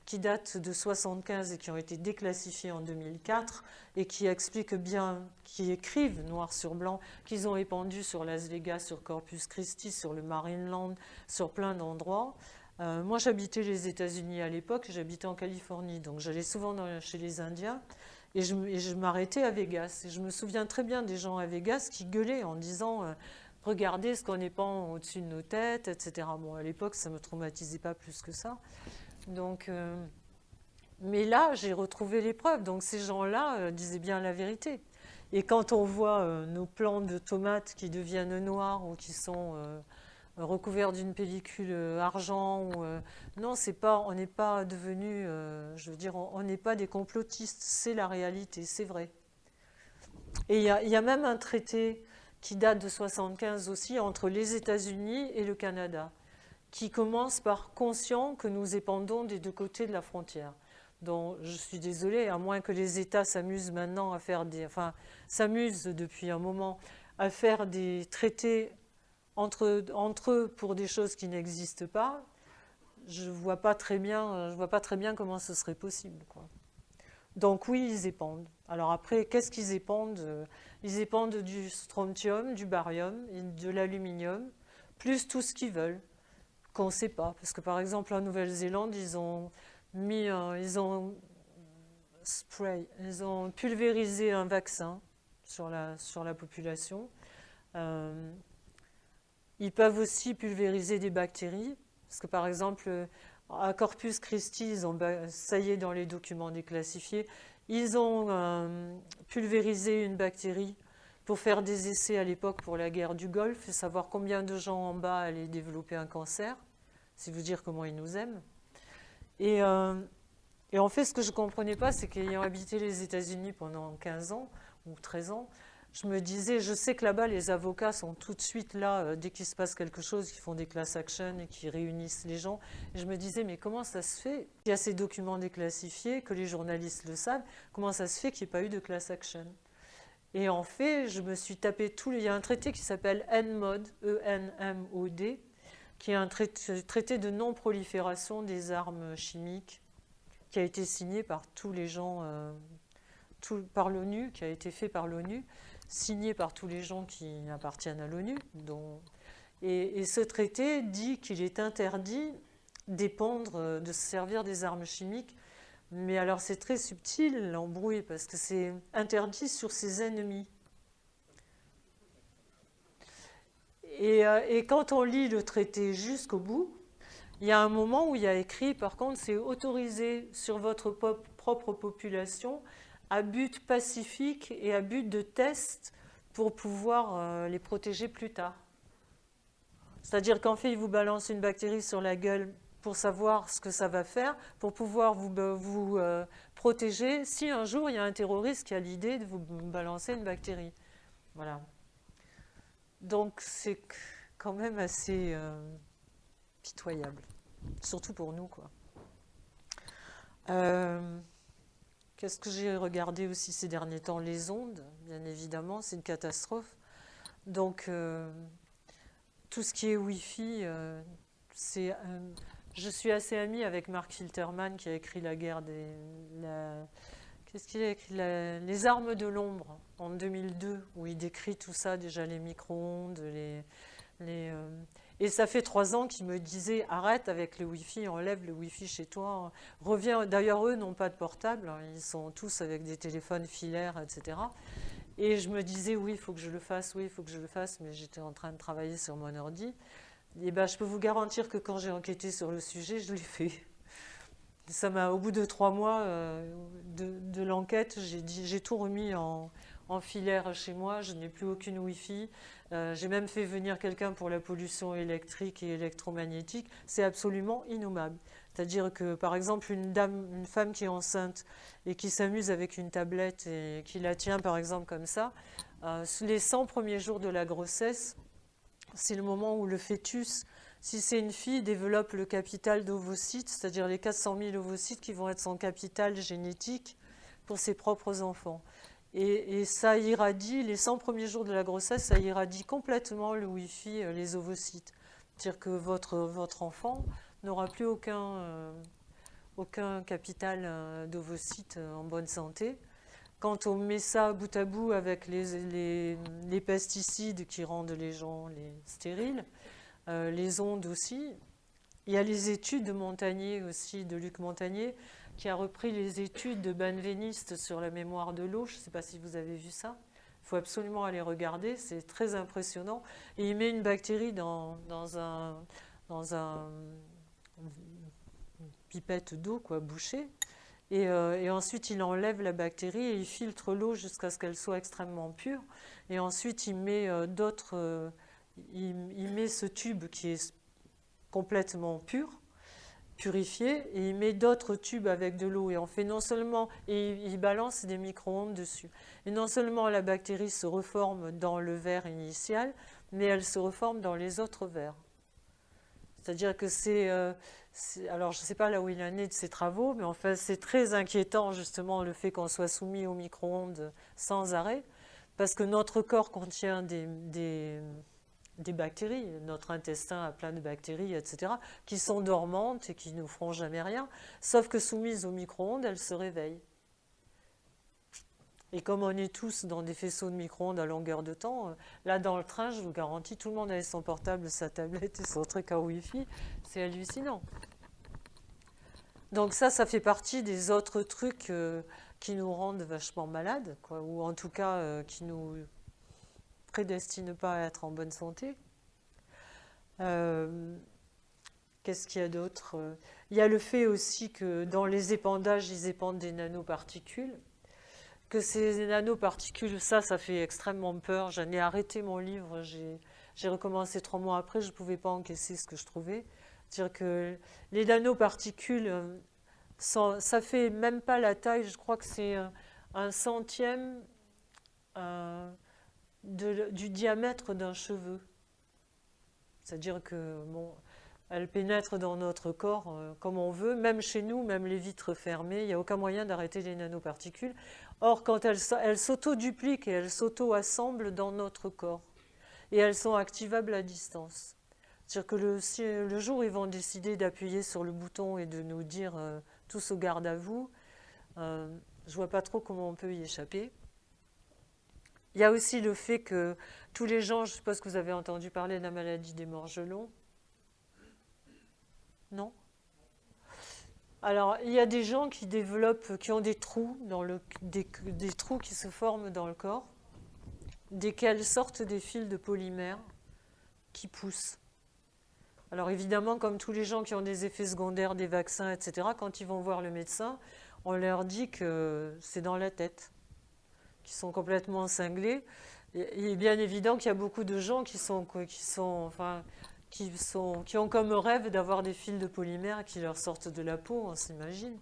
qui datent de 1975 et qui ont été déclassifiés en 2004 et qui expliquent bien, qui écrivent noir sur blanc, qu'ils ont épandu sur Las Vegas, sur Corpus Christi, sur le Marineland, sur plein d'endroits. Moi, j'habitais les États-Unis à l'époque, j'habitais en Californie, donc j'allais souvent chez les Indiens et je m'arrêtais à Vegas. Et je me souviens très bien des gens à Vegas qui gueulaient en disant regardez ce qu'on épand au-dessus de nos têtes, etc. Bon, à l'époque, ça ne me traumatisait pas plus que ça. Donc, mais là, j'ai retrouvé les preuves. Donc, ces gens-là disaient bien la vérité. Et quand on voit nos plants de tomates qui deviennent noirs ou qui sont recouverts d'une pellicule argent, non, c'est pas, on n'est pas devenu, je veux dire, on n'est pas des complotistes. C'est la réalité, c'est vrai. Et il y a même un traité qui date de 1975 aussi, entre les États-Unis et le Canada, qui commence par conscient que nous épandons des deux côtés de la frontière. Donc, je suis désolée, à moins que les États s'amusent maintenant à faire s'amusent depuis un moment à faire des traités entre eux pour des choses qui n'existent pas, je vois pas très bien comment ce serait possible, quoi. Donc oui, ils épandent. Alors après, qu'est-ce qu'ils épandent? Ils épandent du strontium, du barium, et de l'aluminium, plus tout ce qu'ils veulent, qu'on ne sait pas. Parce que par exemple, en Nouvelle-Zélande, ils ont pulvérisé un vaccin sur la population. Ils peuvent aussi pulvériser des bactéries. Parce que par exemple, à Corpus Christi, ça y est dans les documents déclassifiés, ils ont pulvérisé une bactérie pour faire des essais à l'époque pour la guerre du Golfe et savoir combien de gens en bas allaient développer un cancer. C'est vous dire comment ils nous aiment. Et en fait, ce que je ne comprenais pas, c'est qu'ayant habité les États-Unis pendant 15 ans ou 13 ans, je me disais, je sais que là-bas, les avocats sont tout de suite là, dès qu'il se passe quelque chose, ils font des class action et qui réunissent les gens. Et je me disais, mais comment ça se fait? Il y a ces documents déclassifiés, que les journalistes le savent, comment ça se fait qu'il n'y ait pas eu de class action? Et en fait, je me suis tapé il y a un traité qui s'appelle ENMOD, E-N-M-O-D, qui est un traité de non-prolifération des armes chimiques, qui a été signé par tous les gens, par l'ONU, qui a été fait par l'ONU, signé par tous les gens qui appartiennent à l'ONU. Et ce traité dit qu'il est interdit d'épandre, de se servir des armes chimiques. Mais alors c'est très subtil l'embrouille, parce que c'est interdit sur ses ennemis. Et quand on lit le traité jusqu'au bout, il y a un moment où il y a écrit, par contre, c'est autorisé sur votre propre population à but pacifique et à but de test pour pouvoir les protéger plus tard. C'est-à-dire qu'en fait, ils vous balancent une bactérie sur la gueule pour savoir ce que ça va faire, pour pouvoir vous protéger si un jour il y a un terroriste qui a l'idée de vous balancer une bactérie. Voilà. Donc c'est quand même assez pitoyable, surtout pour nous, quoi. Qu'est-ce que j'ai regardé aussi ces derniers temps? Les ondes, bien évidemment, c'est une catastrophe. Donc tout ce qui est Wi-Fi, je suis assez amie avec Mark Filterman qui a écrit Qu'est-ce qu'il a écrit? Les armes de l'ombre en 2002, où il décrit tout ça, déjà les micro-ondes, Et ça fait 3 ans qu'ils me disaient arrête avec le Wi-Fi, enlève le Wi-Fi chez toi, reviens. D'ailleurs, eux n'ont pas de portable, hein, ils sont tous avec des téléphones filaires, etc. Et je me disais oui, il faut que je le fasse, oui, il faut que je le fasse, mais j'étais en train de travailler sur mon ordi. Et ben, je peux vous garantir que quand j'ai enquêté sur le sujet, je l'ai fait. Au bout de 3 mois de l'enquête, j'ai tout remis en filaire chez moi. Je n'ai plus aucune Wi-Fi. J'ai même fait venir quelqu'un pour la pollution électrique et électromagnétique. C'est absolument innommable. C'est-à-dire que, par exemple, une femme qui est enceinte et qui s'amuse avec une tablette et qui la tient, par exemple, comme ça, les 100 premiers jours de la grossesse, c'est le moment où le fœtus, si c'est une fille, développe le capital d'ovocytes, c'est-à-dire les 400 000 ovocytes qui vont être son capital génétique pour ses propres enfants. Et ça irradie, les 100 premiers jours de la grossesse, ça irradie complètement le Wi-Fi, les ovocytes. C'est-à-dire que votre enfant n'aura plus aucun capital d'ovocytes en bonne santé. Quand on met ça bout à bout avec les pesticides qui rendent les gens stériles, les ondes aussi, il y a les études de Montagnier aussi, de Luc Montagnier, qui a repris les études de Benveniste sur la mémoire de l'eau. Je ne sais pas si vous avez vu ça. Il faut absolument aller regarder, c'est très impressionnant. Et il met une bactérie dans une pipette d'eau, bouchée. Et ensuite, il enlève la bactérie et il filtre l'eau jusqu'à ce qu'elle soit extrêmement pure. Et ensuite, il met il met ce tube qui est complètement purifié, et il met d'autres tubes avec de l'eau. Et on fait non seulement, et il balance des micro-ondes dessus. Et non seulement la bactérie se reforme dans le verre initial, mais elle se reforme dans les autres verres. C'est-à-dire que alors je ne sais pas là où il en est de ses travaux, mais enfin c'est très inquiétant justement le fait qu'on soit soumis au micro-ondes sans arrêt, parce que notre corps contient des bactéries, notre intestin a plein de bactéries, etc., qui sont dormantes et qui ne nous feront jamais rien, sauf que soumises au micro-ondes, elles se réveillent. Et comme on est tous dans des faisceaux de micro-ondes à longueur de temps, là dans le train, je vous garantis, tout le monde avait son portable, sa tablette et son truc à Wi-Fi, c'est hallucinant. Donc ça fait partie des autres trucs qui nous rendent vachement malades, ou en tout cas qui nous prédestinent pas à être en bonne santé. Qu'est-ce qu'il y a d'autre? Il y a le fait aussi que dans les épandages, ils épandent des nanoparticules. Que ces nanoparticules, ça fait extrêmement peur. J'en ai arrêté mon livre, j'ai recommencé 3 mois après, je ne pouvais pas encaisser ce que je trouvais. C'est-à-dire que les nanoparticules, ça fait même pas la taille, je crois que c'est 1/100 du diamètre d'un cheveu. C'est-à-dire que, bon, elles pénètrent dans notre corps comme on veut, même chez nous, même les vitres fermées, il n'y a aucun moyen d'arrêter les nanoparticules. Or, quand elles s'auto-dupliquent et elles s'auto-assemblent dans notre corps, et elles sont activables à distance. C'est-à-dire que si le jour où ils vont décider d'appuyer sur le bouton et de nous dire tous au garde à vous, je ne vois pas trop comment on peut y échapper. Il y a aussi le fait que tous les gens, je suppose que vous avez entendu parler de la maladie des morgelons. Non ? Alors, il y a des gens qui ont des trous, des trous qui se forment dans le corps, desquels sortent des fils de polymère qui poussent. Alors évidemment, comme tous les gens qui ont des effets secondaires des vaccins, etc., quand ils vont voir le médecin, on leur dit que c'est dans la tête, qu'ils sont complètement cinglés. Et il est bien évident qu'il y a beaucoup de gens qui ont comme rêve d'avoir des fils de polymère qui leur sortent de la peau, on s'imagine.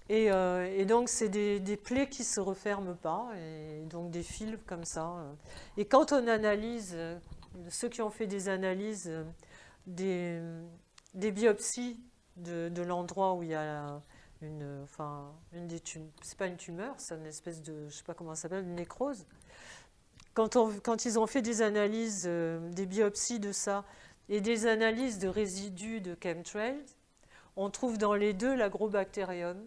Et donc, c'est des plaies qui ne se referment pas, et donc des fils comme ça. Et quand on analyse, ceux qui ont fait des analyses, des biopsies de l'endroit où il y a c'est pas une tumeur, c'est une espèce de, je ne sais pas comment ça s'appelle, une nécrose. Quand ils ont fait des analyses, des biopsies de ça, et des analyses de résidus de chemtrails, on trouve dans les deux l'agrobactérium.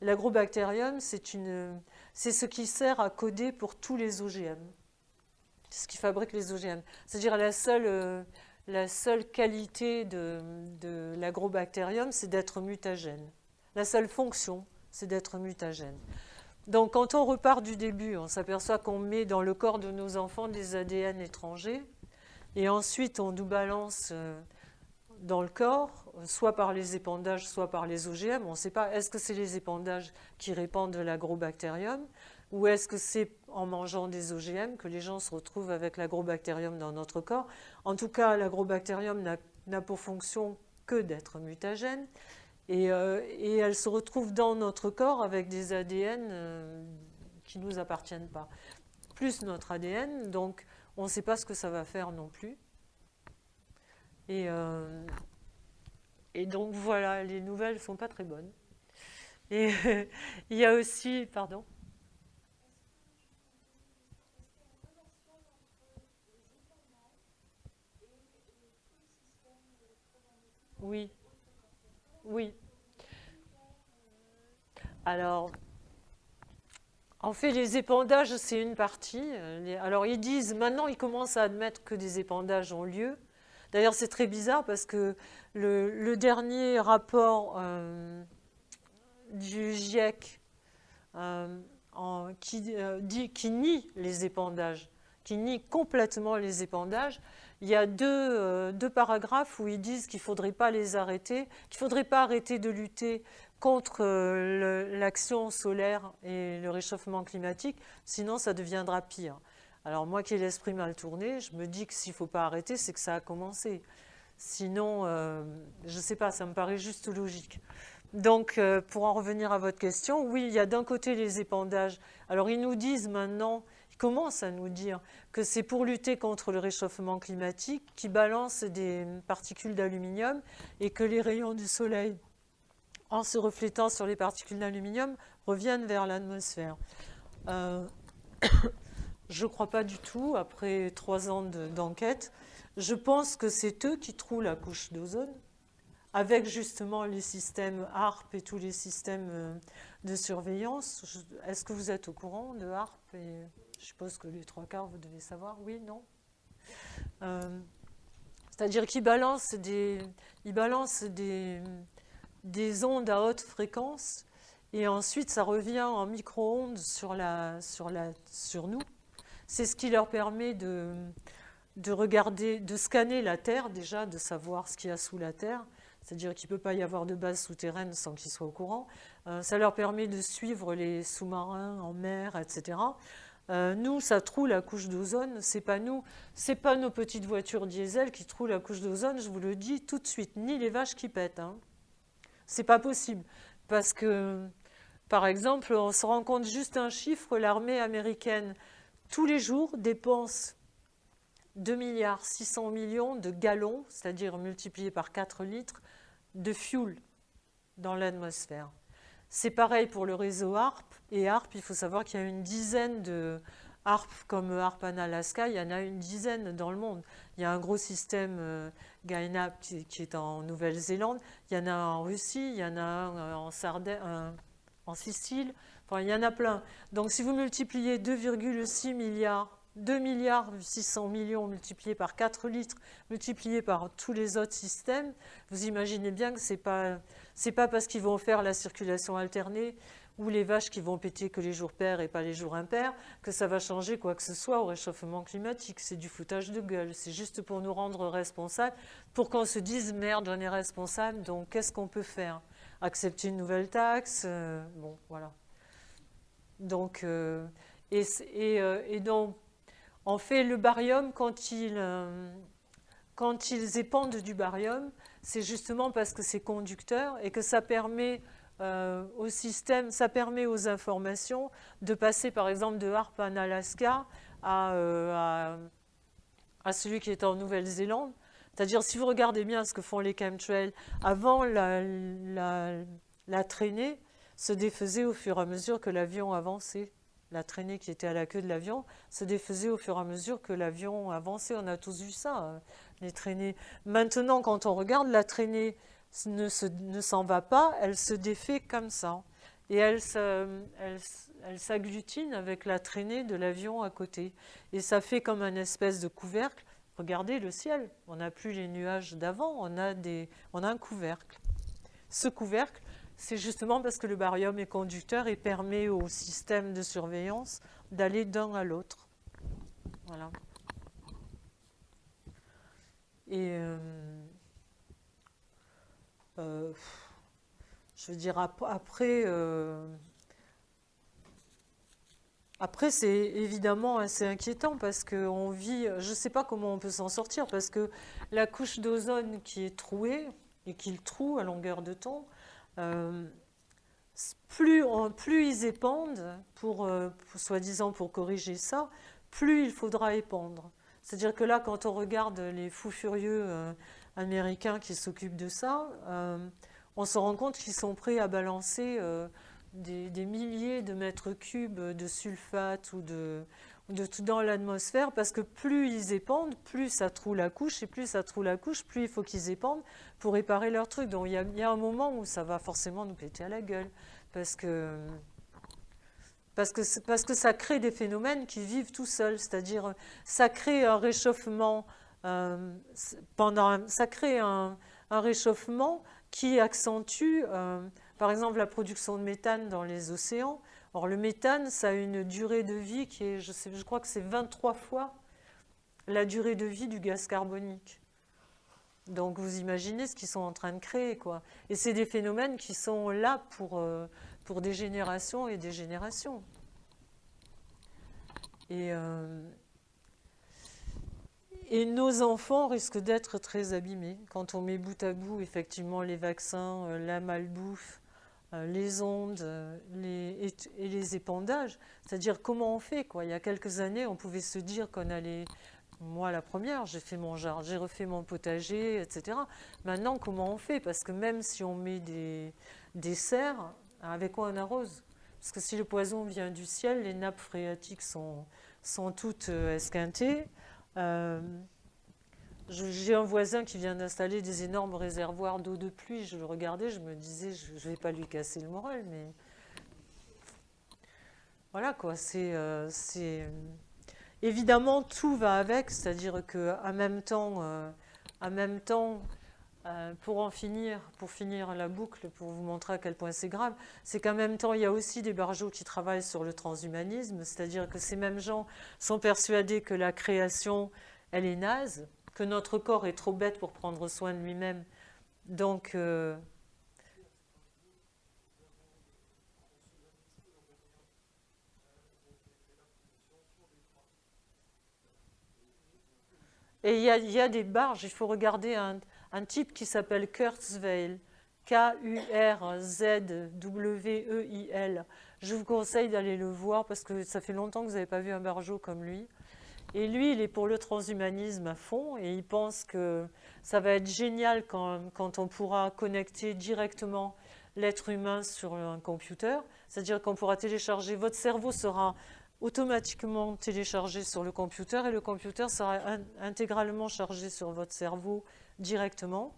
L'agrobactérium, c'est ce qui sert à coder pour tous les OGM. C'est ce qui fabrique les OGM. C'est-à-dire la seule qualité de l'agrobactérium, c'est d'être mutagène. La seule fonction, c'est d'être mutagène. Donc quand on repart du début, on s'aperçoit qu'on met dans le corps de nos enfants des ADN étrangers, et ensuite on nous balance dans le corps, soit par les épandages, soit par les OGM. On ne sait pas, est-ce que c'est les épandages qui répandent l'agrobactérium, ou est-ce que c'est en mangeant des OGM que les gens se retrouvent avec l'agrobactérium dans notre corps. En tout cas, l'agrobactérium n'a pour fonction que d'être mutagène, et elle se retrouve dans notre corps avec des ADN qui ne nous appartiennent pas, plus notre ADN, donc on ne sait pas ce que ça va faire non plus. Et donc voilà, les nouvelles ne sont pas très bonnes. Et il y a aussi, pardon. Oui, oui. Alors, en fait, les épandages, c'est une partie. Alors, ils disent, maintenant, ils commencent à admettre que des épandages ont lieu. D'ailleurs, c'est très bizarre parce que le dernier rapport du GIEC qui nie les épandages, qui nie complètement les épandages, il y a deux paragraphes où ils disent qu'il ne faudrait pas les arrêter, qu'il ne faudrait pas arrêter de lutter contre l'action solaire et le réchauffement climatique, sinon ça deviendra pire. Alors moi qui ai l'esprit mal tourné, je me dis que s'il ne faut pas arrêter, c'est que ça a commencé. Sinon, je ne sais pas, ça me paraît juste logique. Donc, pour en revenir à votre question, oui, il y a d'un côté les épandages. Alors, ils nous disent maintenant, ils commencent à nous dire que c'est pour lutter contre le réchauffement climatique qu'ils balancent des particules d'aluminium et que les rayons du soleil, en se reflétant sur les particules d'aluminium, reviennent vers l'atmosphère. Je ne crois pas du tout, après 3 ans d'enquête. Je pense que c'est eux qui trouent la couche d'ozone, avec justement les systèmes HARP et tous les systèmes de surveillance. Est-ce que vous êtes au courant de HARP? Et je suppose que les 3/4, vous devez savoir. Oui, non? C'est-à-dire qu'ils balancent des ondes à haute fréquence, et ensuite ça revient en micro-ondes sur nous. C'est ce qui leur permet de regarder, de scanner la Terre déjà, de savoir ce qu'il y a sous la Terre. C'est-à-dire qu'il ne peut pas y avoir de base souterraine sans qu'ils soient au courant. Ça leur permet de suivre les sous-marins en mer, etc. Nous, ça troue la couche d'ozone. C'est pas nous, c'est pas nos petites voitures diesel qui trouent la couche d'ozone, je vous le dis tout de suite, ni les vaches qui pètent. Hein. C'est pas possible. Parce que, par exemple, on se rend compte juste un chiffre, l'armée américaine, tous les jours, dépense 2,6 milliards de gallons, c'est-à-dire multiplié par 4 litres, de fuel dans l'atmosphère. C'est pareil pour le réseau HARP. Et HARP, il faut savoir qu'il y a une dizaine de HARP comme HARP en Alaska, il y en a une dizaine dans le monde. Il y a un gros système GAINAP qui est en Nouvelle-Zélande, il y en a un en Russie, il y en a un en Sardaigne, en Sicile, enfin il y en a plein. Donc si vous multipliez 2,6 milliards, 2 milliards 600 millions multiplié par 4 litres, multiplié par tous les autres systèmes, vous imaginez bien que c'est pas parce qu'ils vont faire la circulation alternée ou les vaches qui vont péter que les jours pairs et pas les jours impairs, que ça va changer quoi que ce soit au réchauffement climatique. C'est du foutage de gueule. C'est juste pour nous rendre responsables, pour qu'on se dise « merde, on est responsable, donc qu'est-ce qu'on peut faire ?» Accepter une nouvelle taxe, bon, voilà. Donc, et donc, en fait, le barium, quand ils épandent du barium, c'est justement parce que c'est conducteur et que ça permet au système, ça permet aux informations de passer par exemple de HARP en Alaska à celui qui est en Nouvelle-Zélande. C'est-à-dire, si vous regardez bien ce que font les chemtrails, avant la traînée se défaisait au fur et à mesure que l'avion avançait. La traînée qui était à la queue de l'avion se défaisait au fur et à mesure que l'avion avançait. On a tous vu ça, les traînées. Maintenant, quand on regarde, la traînée ne s'en va pas, elle se défait comme ça. Et elle s'agglutine avec la traînée de l'avion à côté. Et ça fait comme une espèce de couvercle regardez le ciel, on n'a plus les nuages d'avant, on a un couvercle. Ce couvercle, c'est justement parce que le baryum est conducteur et permet au système de surveillance d'aller d'un à l'autre. Voilà. Et je veux dire, après c'est évidemment assez inquiétant parce qu'on vit, je ne sais pas comment on peut s'en sortir, parce que la couche d'ozone qui est trouée et qui le troue à longueur de temps, plus ils épandent, soi-disant pour corriger ça, plus il faudra épandre. C'est-à-dire que là, quand on regarde les fous furieux américains qui s'occupent de ça, on se rend compte qu'ils sont prêts à balancer des milliers de mètres cubes de sulfate ou de tout dans l'atmosphère, parce que plus ils épandent, plus ça troue la couche, et plus ça troue la couche, plus il faut qu'ils épandent pour réparer leur truc. Donc il y a un moment où ça va forcément nous péter à la gueule, parce que ça crée des phénomènes qui vivent tout seuls, c'est-à-dire ça crée un réchauffement ça crée un réchauffement qui accentue par exemple la production de méthane dans les océans. Or le méthane, ça a une durée de vie qui est, je crois que c'est 23 fois la durée de vie du gaz carbonique. Donc vous imaginez ce qu'ils sont en train de créer, quoi. Et c'est des phénomènes qui sont là pour des générations et des générations. Et nos enfants risquent d'être très abîmés. Quand on met bout à bout, effectivement, les vaccins, la malbouffe, les ondes et les épandages, c'est-à-dire comment on fait, quoi. Il y a quelques années, on pouvait se dire qu'on allait... Moi, la première, j'ai fait mon jardin, j'ai refait mon potager, etc. Maintenant, comment on fait? Parce que même si on met des serres, avec quoi on arrose? Parce que si le poison vient du ciel, les nappes phréatiques sont toutes esquintées. J'ai un voisin qui vient d'installer des énormes réservoirs d'eau de pluie. Je le regardais, je me disais, je ne vais pas lui casser le moral, mais voilà quoi. Évidemment, tout va avec, c'est-à-dire qu'en même temps, pour finir la boucle, pour vous montrer à quel point c'est grave, c'est qu'en même temps, il y a aussi des barjots qui travaillent sur le transhumanisme, c'est-à-dire que ces mêmes gens sont persuadés que la création, elle est naze, que notre corps est trop bête pour prendre soin de lui-même. Donc, et il y a des barges, il faut regarder un type qui s'appelle Kurzweil, Kurzweil. Je vous conseille d'aller le voir parce que ça fait longtemps que vous n'avez pas vu un barjot comme lui. Et lui, il est pour le transhumanisme à fond et il pense que ça va être génial quand on pourra connecter directement l'être humain sur un computer. C'est-à-dire qu'on pourra télécharger, votre cerveau sera automatiquement téléchargé sur le computer et le computer sera intégralement chargé sur votre cerveau directement.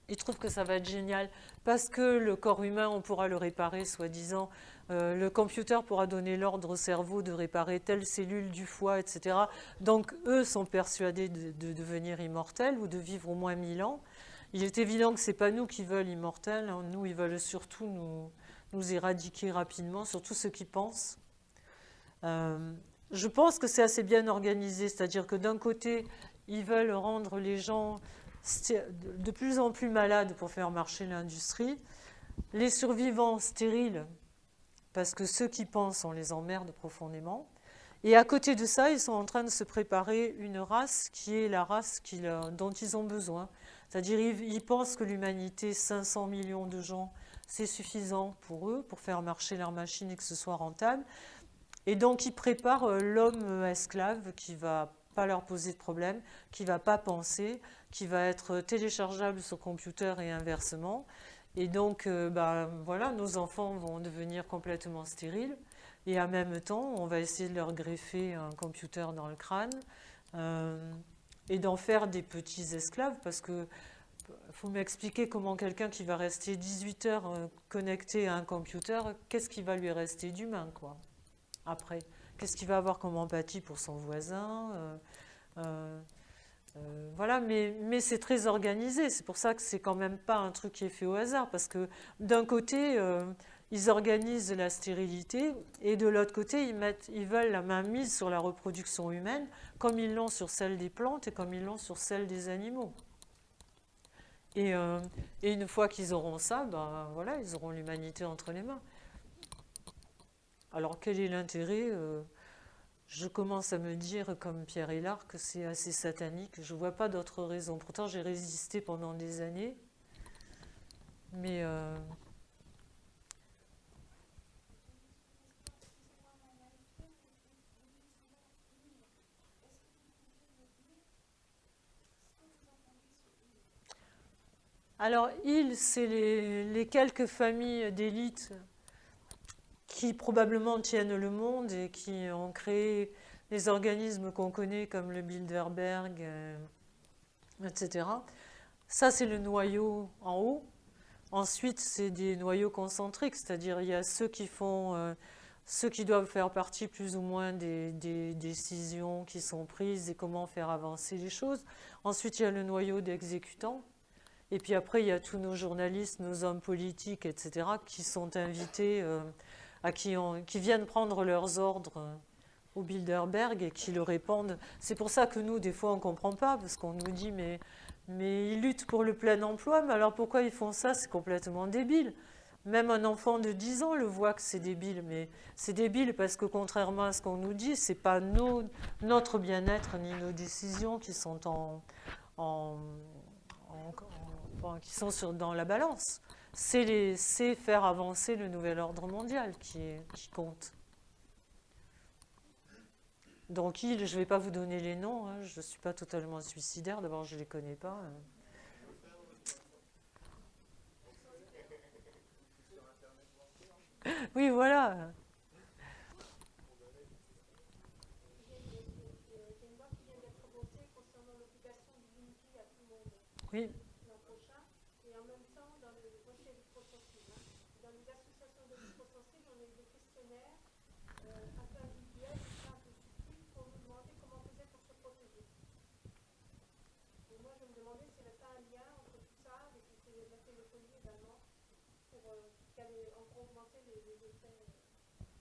Il trouve que ça va être génial parce que le corps humain, on pourra le réparer, soi-disant. Le computer pourra donner l'ordre au cerveau de réparer telle cellule du foie, etc. Donc, eux sont persuadés de devenir immortels ou de vivre au moins 1000 ans. Il est évident que ce n'est pas nous qui veulent immortels. Hein. Nous, ils veulent surtout nous éradiquer rapidement, surtout ceux qui pensent. Je pense que c'est assez bien organisé, c'est-à-dire que d'un côté, ils veulent rendre les gens de plus en plus malades pour faire marcher l'industrie, les survivants stériles, parce que ceux qui pensent, on les emmerde profondément. Et à côté de ça, ils sont en train de se préparer une race qui est la race dont ils ont besoin. C'est-à-dire ils pensent que l'humanité, 500 millions de gens, c'est suffisant pour eux, pour faire marcher leur machine et que ce soit rentable. Et donc ils préparent l'homme esclave qui ne va pas leur poser de problème, qui ne va pas penser, qui va être téléchargeable sur computer et inversement. Et donc, voilà, nos enfants vont devenir complètement stériles. Et en même temps, on va essayer de leur greffer un computer dans le crâne et d'en faire des petits esclaves. Parce que faut m'expliquer comment quelqu'un qui va rester 18 heures connecté à un computer, qu'est-ce qui va lui rester d'humain, quoi, après? Qu'est-ce qu'il va avoir comme empathie pour son voisin Voilà, mais c'est très organisé. C'est pour ça que c'est quand même pas un truc qui est fait au hasard, parce que d'un côté, ils organisent la stérilité, et de l'autre côté, ils veulent la mainmise sur la reproduction humaine, comme ils l'ont sur celle des plantes et comme ils l'ont sur celle des animaux. Et une fois qu'ils auront ça, ben voilà, ils auront l'humanité entre les mains. Alors quel est l'intérêt? Je commence à me dire, comme Pierre Hélard, que c'est assez satanique. Je ne vois pas d'autre raison. Pourtant, j'ai résisté pendant des années. Mais alors, c'est les quelques familles d'élite qui probablement tiennent le monde et qui ont créé les organismes qu'on connaît comme le Bilderberg, etc. Ça, c'est le noyau en haut. Ensuite, c'est des noyaux concentriques, c'est-à-dire il y a ceux qui doivent faire partie plus ou moins des décisions qui sont prises et comment faire avancer les choses. Ensuite, il y a le noyau d'exécutants. Et puis après, il y a tous nos journalistes, nos hommes politiques, etc., qui sont invités, qui viennent prendre leurs ordres au Bilderberg et qui le répondent. C'est pour ça que nous, des fois, on ne comprend pas, parce qu'on nous dit, mais ils luttent pour le plein emploi, mais alors pourquoi ils font ça? C'est complètement débile. Même un enfant de 10 ans le voit que c'est débile, mais c'est débile parce que contrairement à ce qu'on nous dit, c'est pas notre bien-être ni nos décisions qui sont qui sont dans la balance. C'est faire avancer le nouvel ordre mondial qui compte. Donc, je ne vais pas vous donner les noms, hein, je ne suis pas totalement suicidaire, d'abord je ne les connais pas. Oui, voilà. Oui.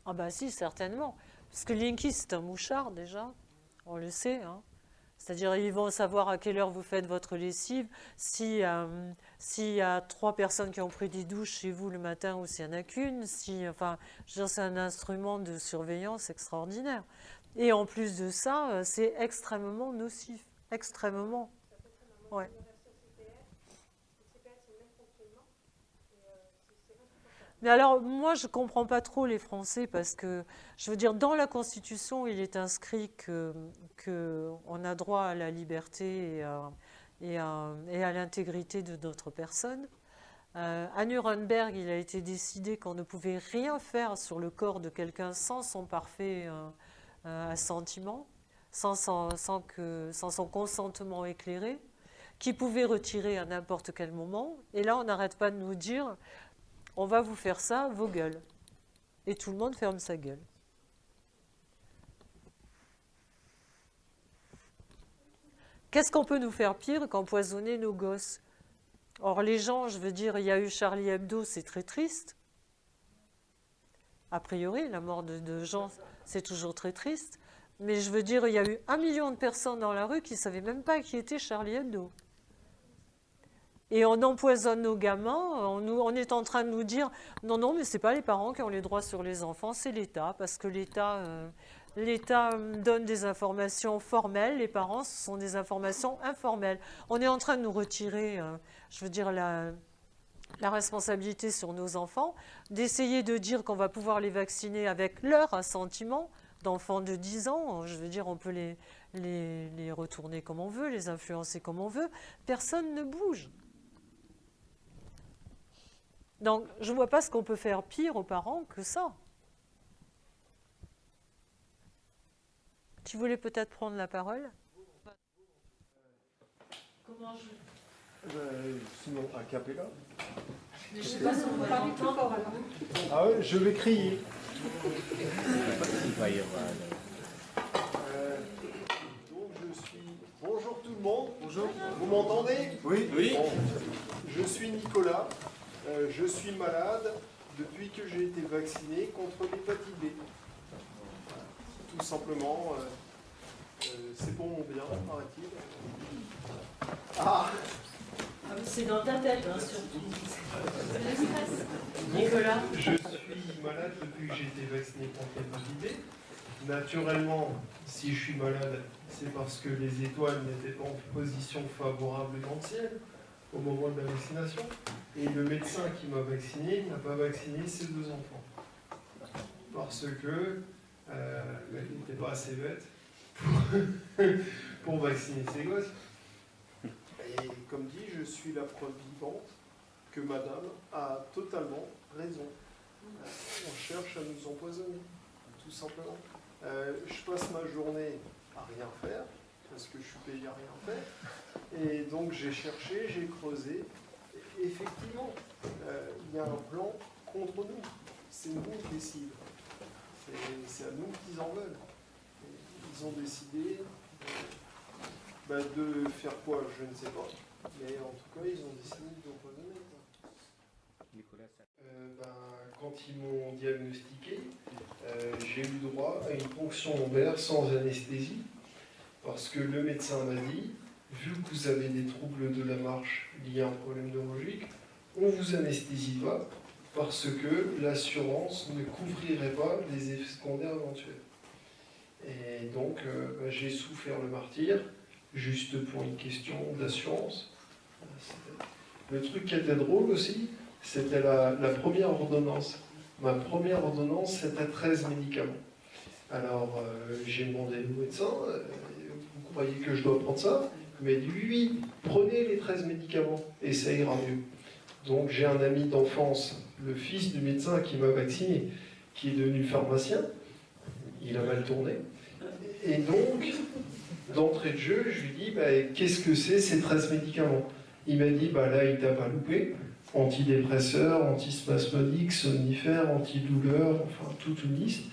Ah bah si, certainement. Parce que Linky, c'est un mouchard déjà, on le sait. Hein. C'est-à-dire, ils vont savoir à quelle heure vous faites votre lessive, s'il y a 3 personnes qui ont pris des douches chez vous le matin ou s'il n'y en a qu'une. Enfin, c'est un instrument de surveillance extraordinaire. Et en plus de ça, c'est extrêmement nocif. Extrêmement. Ouais. Mais alors, moi, je ne comprends pas trop les Français parce que, je veux dire, dans la Constitution, il est inscrit qu'on a droit à la liberté et à l'intégrité de notre personne. À Nuremberg, il a été décidé qu'on ne pouvait rien faire sur le corps de quelqu'un sans son parfait assentiment, sans son consentement éclairé, qu'il pouvait retirer à n'importe quel moment. Et là, on n'arrête pas de nous dire... On va vous faire ça, vos gueules. Et tout le monde ferme sa gueule. Qu'est-ce qu'on peut nous faire pire qu'empoisonner nos gosses? Or, les gens, je veux dire, il y a eu Charlie Hebdo, c'est très triste. A priori, la mort de gens, c'est toujours très triste. Mais je veux dire, il y a eu 1 million de personnes dans la rue qui ne savaient même pas qui était Charlie Hebdo. Et on empoisonne nos gamins, on est en train de nous dire non, mais ce n'est pas les parents qui ont les droits sur les enfants, c'est l'État, parce que l'État donne des informations formelles, les parents, ce sont des informations informelles. On est en train de nous retirer, je veux dire, la responsabilité sur nos enfants, d'essayer de dire qu'on va pouvoir les vacciner avec leur assentiment d'enfants de 10 ans. Je veux dire, on peut les retourner comme on veut, les influencer comme on veut. Personne ne bouge. Donc, je ne vois pas ce qu'on peut faire pire aux parents que ça. Tu voulais peut-être prendre la parole? Comment sinon, a cappella. Je ne sais pas si on va l'entendre. Ah ouais, je vais crier. Donc je suis... Bonjour tout le monde. m'entendez? Oui. Bon, je suis Nicolas, je suis malade depuis que j'ai été vacciné contre l'hépatite B. Tout simplement, c'est pour mon bien, paraît-il. Ah, C'est dans ta tête, hein, surtout. C'est le stress. Nicolas. je suis malade depuis que j'ai été vacciné contre l'hépatite B. Naturellement, si je suis malade, c'est parce que les étoiles n'étaient pas en position favorable dans le ciel au moment de la vaccination. Et le médecin qui m'a vacciné n'a pas vacciné ses 2 enfants. Parce que il n'était pas assez bête pour vacciner ses gosses. Et comme dit, je suis la preuve vivante que madame a totalement raison. On cherche à nous empoisonner, tout simplement. Je passe ma journée à rien faire, parce que je suis payé à rien faire. Et donc j'ai cherché, j'ai creusé. Et effectivement, il y a un plan contre nous. C'est nous qui décident. C'est à nous qu'ils en veulent. Et ils ont décidé de faire quoi, je ne sais pas. Mais en tout cas, ils ont décidé de empoisonner. Quand ils m'ont diagnostiqué, j'ai eu droit à une ponction lombaire sans anesthésie, parce que le médecin m'a dit, vu que vous avez des troubles de la marche liés à un problème neurologique, on ne vous anesthésie pas, parce que l'assurance ne couvrirait pas les effets secondaires éventuels. Et donc, j'ai souffert le martyre, juste pour une question d'assurance. Le truc qui était drôle aussi, c'était la première ordonnance. Ma première ordonnance, c'était 13 médicaments. Alors, j'ai demandé au médecin, vous croyez que je dois prendre ça? Il m'a dit, oui, prenez les 13 médicaments et ça ira mieux. Donc, j'ai un ami d'enfance, le fils du médecin qui m'a vacciné, qui est devenu pharmacien. Il a mal tourné. Et donc, d'entrée de jeu, je lui dis, qu'est-ce que c'est ces 13 médicaments? Il m'a dit, là, il t'a pas loupé. Antidépresseurs, antispasmodiques, somnifères, antidouleurs, enfin toute une liste.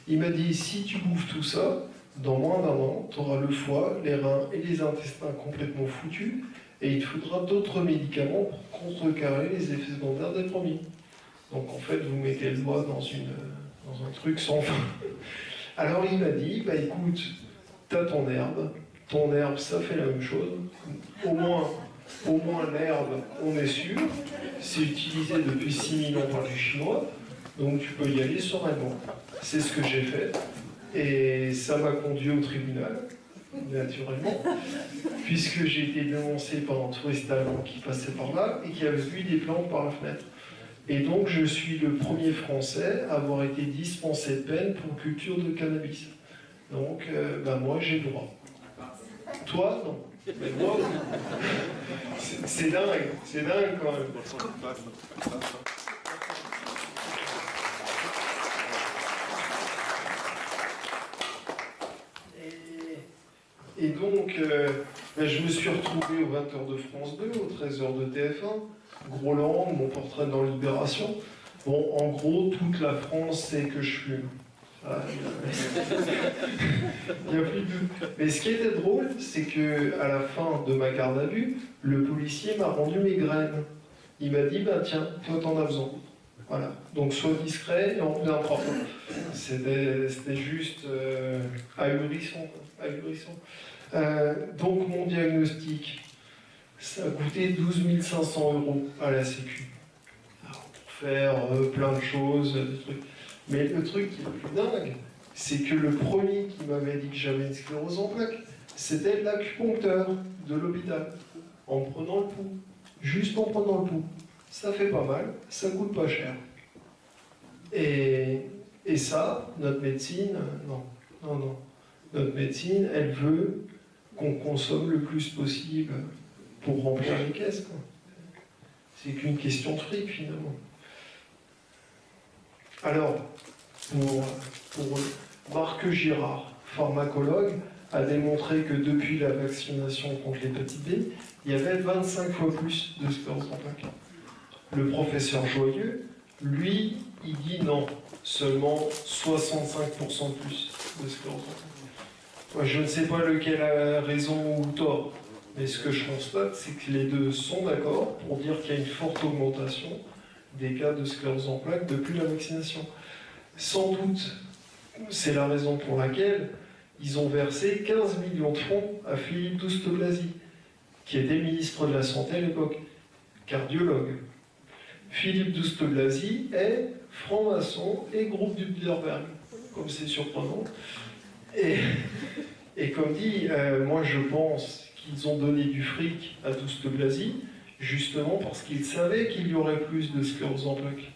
Il m'a dit, si tu bouffes tout ça, dans moins d'un an, tu auras le foie, les reins et les intestins complètement foutus, et il te faudra d'autres médicaments pour contrecarrer les effets secondaires des premiers. Donc en fait, vous mettez le doigt dans un truc sans fin. Alors il m'a dit, écoute, t'as ton herbe, ça fait la même chose, au moins l'herbe, on est sûr, c'est utilisé depuis 6000 ans par les Chinois, donc tu peux y aller sereinement. C'est ce que j'ai fait, et ça m'a conduit au tribunal, naturellement, puisque j'ai été dénoncé par un touriste allemand qui passait par là, et qui avait vu des plantes par la fenêtre. Et donc je suis le premier Français à avoir été dispensé de peine pour culture de cannabis. Donc moi j'ai le droit. Toi, non. Mais moi, c'est dingue quand même. Et donc, je me suis retrouvé aux 20h de France 2, aux 13h de TF1, Groland, mon portrait dans Libération. Bon, en gros, toute la France sait que je fume. Il n'y a plus de doute. Mais ce qui était drôle, c'est qu'à la fin de ma garde à vue, le policier m'a rendu mes graines. Il m'a dit, tiens, toi t'en as besoin. Voilà. Donc sois discret et on reviendra. C'était juste ahurissant. Donc mon diagnostic, ça a coûté 12 500 € à la Sécu. Alors, pour faire plein de choses, des trucs. Mais le truc qui est le plus dingue, c'est que le premier qui m'avait dit que j'avais une sclérose en plaques, c'était l'acupuncteur de l'hôpital, en prenant le pouls. Juste en prenant le pouls. Ça fait pas mal, ça coûte pas cher. Et ça, notre médecine, non. Notre médecine, elle veut qu'on consomme le plus possible pour remplir les caisses, quoi. C'est qu'une question de fric, finalement. Alors, pour Marc Girard, pharmacologue, a démontré que depuis la vaccination contre l'hépatite B, il y avait 25 fois plus de sclérose en plaques. Le professeur Joyeux, lui, il dit non, seulement 65% de plus de sclérose en plaques. Moi, je ne sais pas lequel a raison ou tort, Mais ce que je constate, c'est que les deux sont d'accord pour dire qu'il y a une forte augmentation des cas de sclérose en plaques depuis la vaccination. Sans doute, c'est la raison pour laquelle ils ont versé 15 millions de francs à Philippe Douste-Blazy, qui était ministre de la Santé à l'époque, cardiologue. Philippe Douste-Blazy est franc-maçon et groupe du Bilderberg, comme c'est surprenant. Et comme dit, moi je pense qu'ils ont donné du fric à Douste-Blazy, justement parce qu'ils savaient qu'il y aurait plus de sclérose en plaques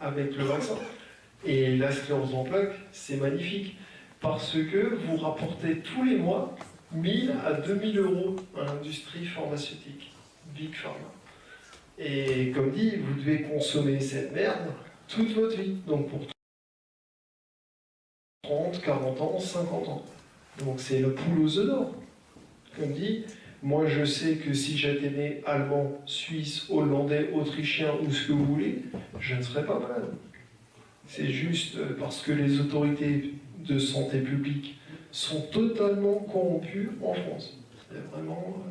avec le vaccin. Et la sclérose en plaques, c'est magnifique, parce que vous rapportez tous les mois 1000 à 2000 euros à l'industrie pharmaceutique, Big Pharma. Et comme dit, vous devez consommer cette merde toute votre vie, donc pour 30, 40 ans, 50 ans. Donc c'est la poule aux œufs d'or. Comme dit, moi je sais que si j'étais né allemand, suisse, hollandais, autrichien ou ce que vous voulez, je ne serais pas malade. C'est juste parce que les autorités de santé publique sont totalement corrompues en France. C'est vraiment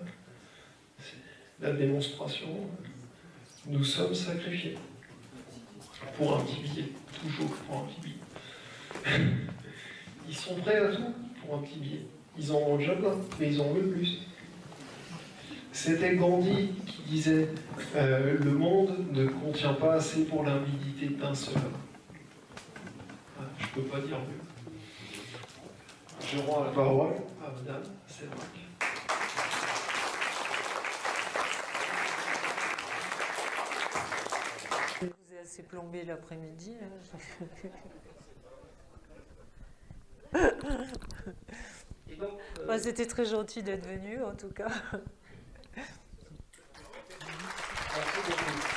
la démonstration. Nous sommes sacrifiés. Pour un petit billet. Toujours pour un petit billet. Ils sont prêts à tout pour un petit billet. Ils en ont déjà plein, mais ils en veulent plus. C'était Gandhi qui disait le monde ne contient pas assez pour l'avidité d'un seul homme. Je ne peux pas dire mieux. Je rends la parole à Madame Sévrac. Je vous ai assez plombé l'après-midi. Bah, c'était très gentil d'être venu, en tout cas. Merci beaucoup.